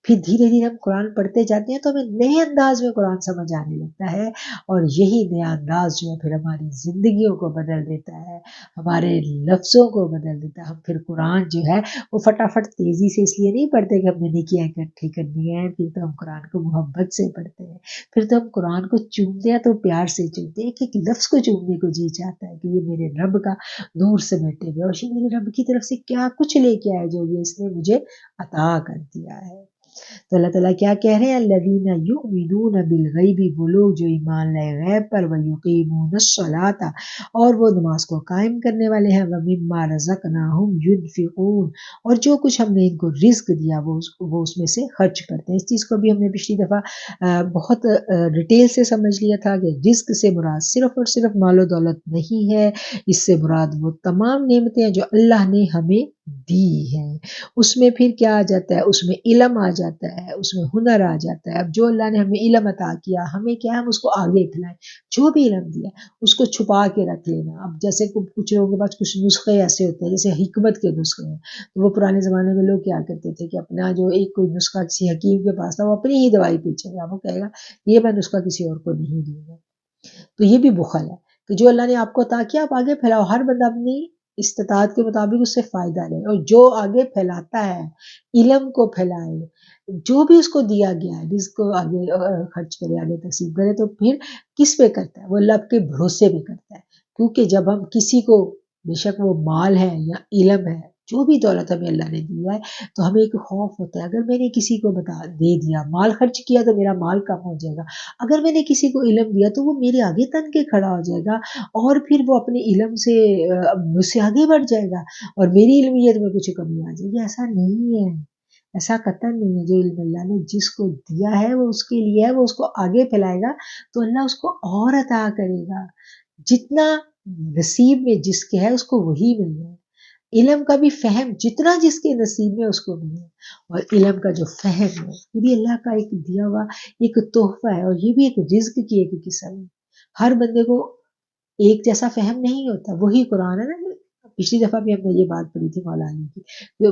پھر دھیرے دھیرے ہم قرآن پڑھتے جاتے ہیں تو ہمیں نئے انداز میں قرآن سمجھ آنے لگتا ہے، اور یہی نیا انداز جو ہے پھر ہماری زندگیوں کو بدل دیتا ہے، ہمارے لفظوں کو بدل دیتا ہے. ہم پھر قرآن جو ہے وہ فٹافٹ تیزی سے اس لیے نہیں پڑھتے کہ ہم نے نیکیاں اکٹھی کرنی ہیں، پھر تو ہم قرآن کو محبت سے پڑھتے ہیں، پھر تو ہم قرآن کو چومتے ہیں تو پیار سے چومتے ہیں، ایک ایک لفظ کو چومنے کو جی چاہتا ہے کہ یہ میرے رب کا نور سمیٹے ہوئے، اور یہ میرے رب کی طرف سے کیا کچھ لے کے آئے جو یہ اس نے مجھے عطا کر دیا ہے. تو اللہ تعالیٰ کیا کہہ رہے ہیں، الذین یؤمنون بالغیب، وہ لوگ جو ایمان لائے غیب پر، ویقیمون الصلاۃ، اور وہ نماز کو قائم کرنے والے ہیں، ومما رزقناہم ینفقون، اور جو کچھ ہم نے ان کو رزق دیا وہ اس میں سے خرچ کرتے ہیں. اس چیز کو بھی ہم نے پچھلی دفعہ بہت ڈیٹیل سے سمجھ لیا تھا کہ رزق سے مراد صرف اور صرف مال و دولت نہیں ہے، اس سے مراد وہ تمام نعمتیں ہیں جو اللہ نے ہمیں دی ہیں. اس میں پھر کیا آ جاتا ہے، اس میں علم آ جاتا ہے، اس میں ہنر آ جاتا ہے. اب جو اللہ نے ہمیں علم عطا کیا، ہمیں کیا ہم اس کو آگے پھیلائیں. جو بھی علم دیا اس کو چھپا کے رکھ لینا. اب جیسے کچھ لوگوں کے پاس کچھ نسخے ایسے ہوتے ہیں جیسے حکمت کے نسخے ہیں، تو وہ پرانے زمانے میں لوگ کیا کرتے تھے کہ اپنا جو ایک کوئی نسخہ کسی حکیم کے پاس تھا وہ اپنی ہی دوائی پیچھے گا، وہ کہے گا یہ میں نسخہ کسی اور کو نہیں دوں گا. تو یہ بھی بخل ہے کہ جو اللہ نے آپ کو عطا کیا آپ آگے پھیلاؤ، ہر بندہ اپنی استطاعت کے مطابق اس سے فائدہ لے، اور جو آگے پھیلاتا ہے علم کو پھیلائے، جو بھی اس کو دیا گیا ہے رزق کو آگے خرچ کرے، آگے تقسیم کرے، تو پھر کس پہ کرتا ہے، وہ اللہ کے بھروسے پہ کرتا ہے. کیونکہ جب ہم کسی کو، بے شک وہ مال ہے یا علم ہے جو بھی دولت ہمیں اللہ نے دیا ہے تو ہمیں ایک خوف ہوتا ہے، اگر میں نے کسی کو دے دیا، مال خرچ کیا تو میرا مال کم ہو جائے گا، اگر میں نے کسی کو علم دیا تو وہ میرے آگے تن کے کھڑا ہو جائے گا اور پھر وہ اپنے علم سے مجھ سے آگے بڑھ جائے گا اور میری علمیت میں کچھ کمی آ جائے گی۔ ایسا نہیں ہے، ایسا قطعاً نہیں ہے۔ جو علم اللہ نے جس کو دیا ہے وہ اس کے لیے ہے، وہ اس کو آگے پھیلائے گا تو اللہ اس کو اور عطا کرے گا۔ جتنا نصیب میں جس کے ہے اس کو وہی مل ہے۔ علم کا بھی فہم جتنا جس کے نصیب میں اس کو ملے، اور علم کا جو فہم ہے یہ بھی اللہ کا ایک دیا ہوا ایک تحفہ ہے، اور یہ بھی ایک رزق کی ایک قسم ہے۔ ہر بندے کو ایک جیسا فہم نہیں ہوتا۔ وہی قرآن ہے نا، پچھلی دفعہ بھی ہم نے یہ بات پڑھی تھی مولانا کی،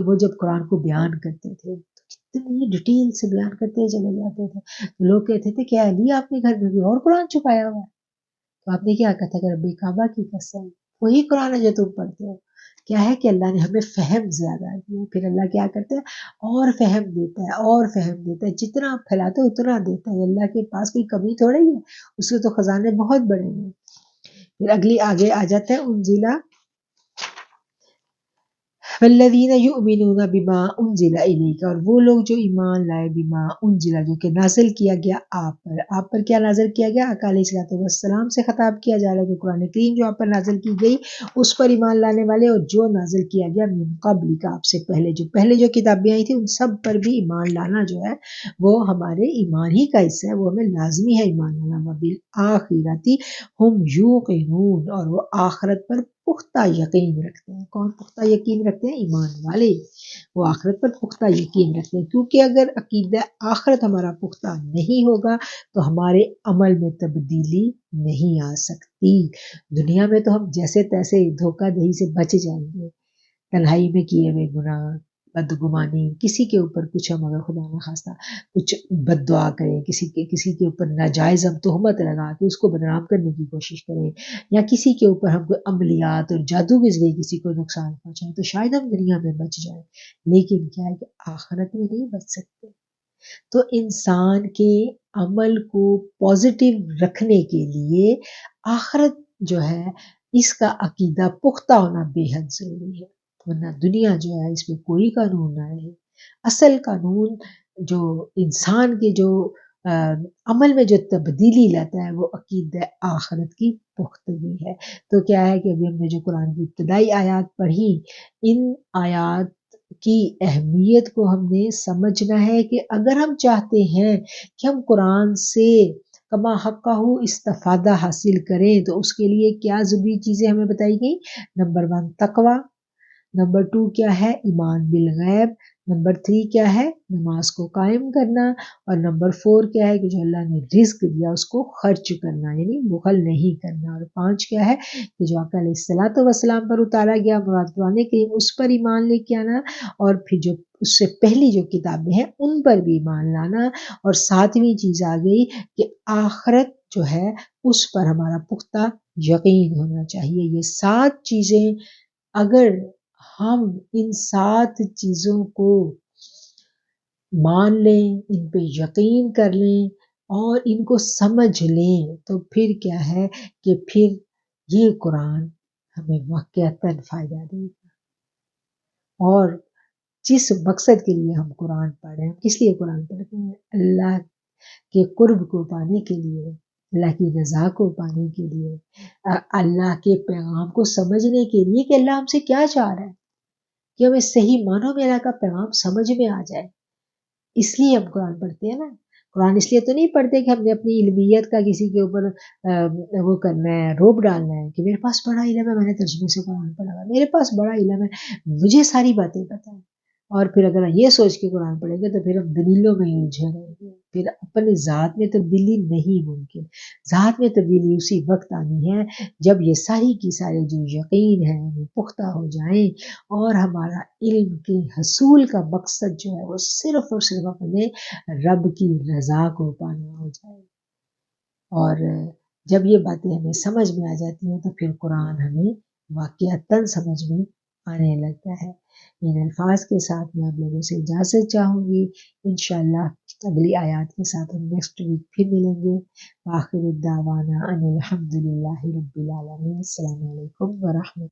وہ جب قرآن کو بیان کرتے تھے تو کتنی ڈیٹیل سے بیان کرتے چلے جاتے تھے، لوگ کہتے تھے کیا علی آپ نے گھر میں بھی اور قرآن چھپایا ہوا ہے؟ تو آپ نے کیا کہا تھا کہ رب کعبہ کی قسم وہی قرآن ہے جو تم پڑھتے ہو۔ کیا ہے کہ اللہ نے ہمیں فہم زیادہ دیا، پھر اللہ کیا کرتا ہے اور فہم دیتا ہے اور فہم دیتا ہے، جتنا آپ پھیلاتے اتنا دیتا ہے۔ اللہ کے پاس کوئی کمی تھوڑی ہے، اس کے تو خزانے بہت بڑے ہیں۔ پھر اگلی آگے آ جاتا ہے انزلہ والذین یؤمنون بما انزل الیک، اور وہ لوگ جو ایمان لائے بما انزل، جو کہ نازل کیا گیا آپ پر کیا نازل کیا گیا؟ آقا علیہ الصلوۃ والسلام سے خطاب کیا جا رہا ہے کہ قرآن کریم جو آپ پر نازل کی گئی اس پر ایمان لانے والے، اور جو نازل کیا گیا من قبل کا آپ سے پہلے جو کتابیں آئی تھی ان سب پر بھی ایمان لانا جو ہے وہ ہمارے ایمان ہی کا حصہ ہے، وہ ہمیں لازمی ہے ایمان لانا۔ وبالآخرۃ ہم یوقنون، اور وہ آخرت پر پختہ یقین رکھتے ہیں۔ کون پختہ یقین رکھتے ہیں؟ ایمان والے، وہ آخرت پر پختہ یقین رکھتے ہیں، کیونکہ اگر عقیدہ آخرت ہمارا پختہ نہیں ہوگا تو ہمارے عمل میں تبدیلی نہیں آ سکتی۔ دنیا میں تو ہم جیسے تیسے دھوکہ دہی سے بچ جائیں گے، تنہائی میں کیے ہوئے گناہ، بدگمانی، کسی کے اوپر کچھ ہم اگر خدا نخواستہ کچھ بد دعا کریں، کسی کے اوپر ناجائز ہم تہمت لگا کے اس کو بدنام کرنے کی کوشش کریں، یا کسی کے اوپر ہم کوئی عملیات اور جادو کے ذریعے کسی کو نقصان پہنچائیں تو شاید ہم دنیا میں بچ جائیں، لیکن کیا ہے کہ آخرت میں نہیں بچ سکتے۔ تو انسان کے عمل کو پازیٹیو رکھنے کے لیے آخرت جو ہے اس کا عقیدہ پختہ ہونا بے حد ضروری ہے، ورنہ دنیا جو ہے اس میں کوئی قانون نہ رہے۔ اصل قانون جو انسان کے جو عمل میں جو تبدیلی لاتا ہے وہ عقیدہ آخرت کی پختگی ہے۔ تو کیا ہے کہ ابھی ہم نے جو قرآن کی ابتدائی آیات پڑھی، ان آیات کی اہمیت کو ہم نے سمجھنا ہے کہ اگر ہم چاہتے ہیں کہ ہم قرآن سے کما حقہ استفادہ حاصل کریں تو اس کے لیے کیا ضروری چیزیں ہمیں بتائی گئی؟ نمبر 1 تقوی، نمبر 2 کیا ہے؟ ایمان بالغیب، نمبر 3 کیا ہے؟ نماز کو قائم کرنا، اور نمبر 4 کیا ہے کہ جو اللہ نے رزق دیا اس کو خرچ کرنا، یعنی بخل نہیں کرنا، اور 5 کیا ہے کہ جو آقا علیہ الصلوۃ والسلام پر اتارا گیا مراد قرآن کریم اس پر ایمان لے کے آنا، اور پھر جو اس سے پہلی جو کتابیں ہیں ان پر بھی ایمان لانا، اور 7ویں چیز آ گئی کہ آخرت جو ہے اس پر ہمارا پختہ یقین ہونا چاہیے۔ یہ 7 چیزیں اگر ہم ان 7 چیزوں کو مان لیں، ان پہ یقین کر لیں اور ان کو سمجھ لیں تو پھر کیا ہے کہ پھر یہ قرآن ہمیں واقعتاً فائدہ دے گا۔ اور جس مقصد کے لیے ہم قرآن پڑھ رہے ہیں، کس لیے قرآن پڑھتے ہیں؟ اللہ کے قرب کو پانے کے لیے، اللہ کی رضا کو پانے کے لیے، اللہ کے پیغام کو سمجھنے کے لیے کہ اللہ ہم سے کیا چاہ رہا ہے، کہ ہمیں صحیح معنوں میں اللہ کا پیغام سمجھ میں آ جائے، اس لیے ہم قرآن پڑھتے ہیں نا۔ قرآن اس لیے تو نہیں پڑھتے کہ ہم نے اپنی علمیت کا کسی کے اوپر وہ کرنا ہے، روب ڈالنا ہے کہ میرے پاس بڑا علم ہے، میں نے ترجمے سے قرآن پڑھا ہوا، میرے پاس بڑا علم ہے، مجھے ساری باتیں پتہ ہیں۔ اور پھر اگر یہ سوچ کے قرآن پڑھیں گے تو پھر ہم دلیلوں میں ہی الجھے رہیں گے، پھر اپنے ذات میں تبدیلی نہیں ممکن۔ ذات میں تبدیلی اسی وقت آنی ہے جب یہ ساری کی سارے جو یقین ہے وہ پختہ ہو جائیں، اور ہمارا علم کے حصول کا مقصد جو ہے وہ صرف اور صرف اپنے رب کی رضا کو پانا ہو جائے۔ اور جب یہ باتیں ہمیں سمجھ میں آ جاتی ہیں تو پھر قرآن ہمیں واقعتاً سمجھ میں آنے لگتا ہے۔ ان الفاظ کے ساتھ میں آپ لوگوں سے اجازت چاہوں گی، انشاءاللہ اگلی آیات کے ساتھ ہم نیکسٹ ویک پھر ملیں گے۔ وآخر الدعوانا ان الحمد للہ رب العالمین۔ السلام علیکم ورحمۃ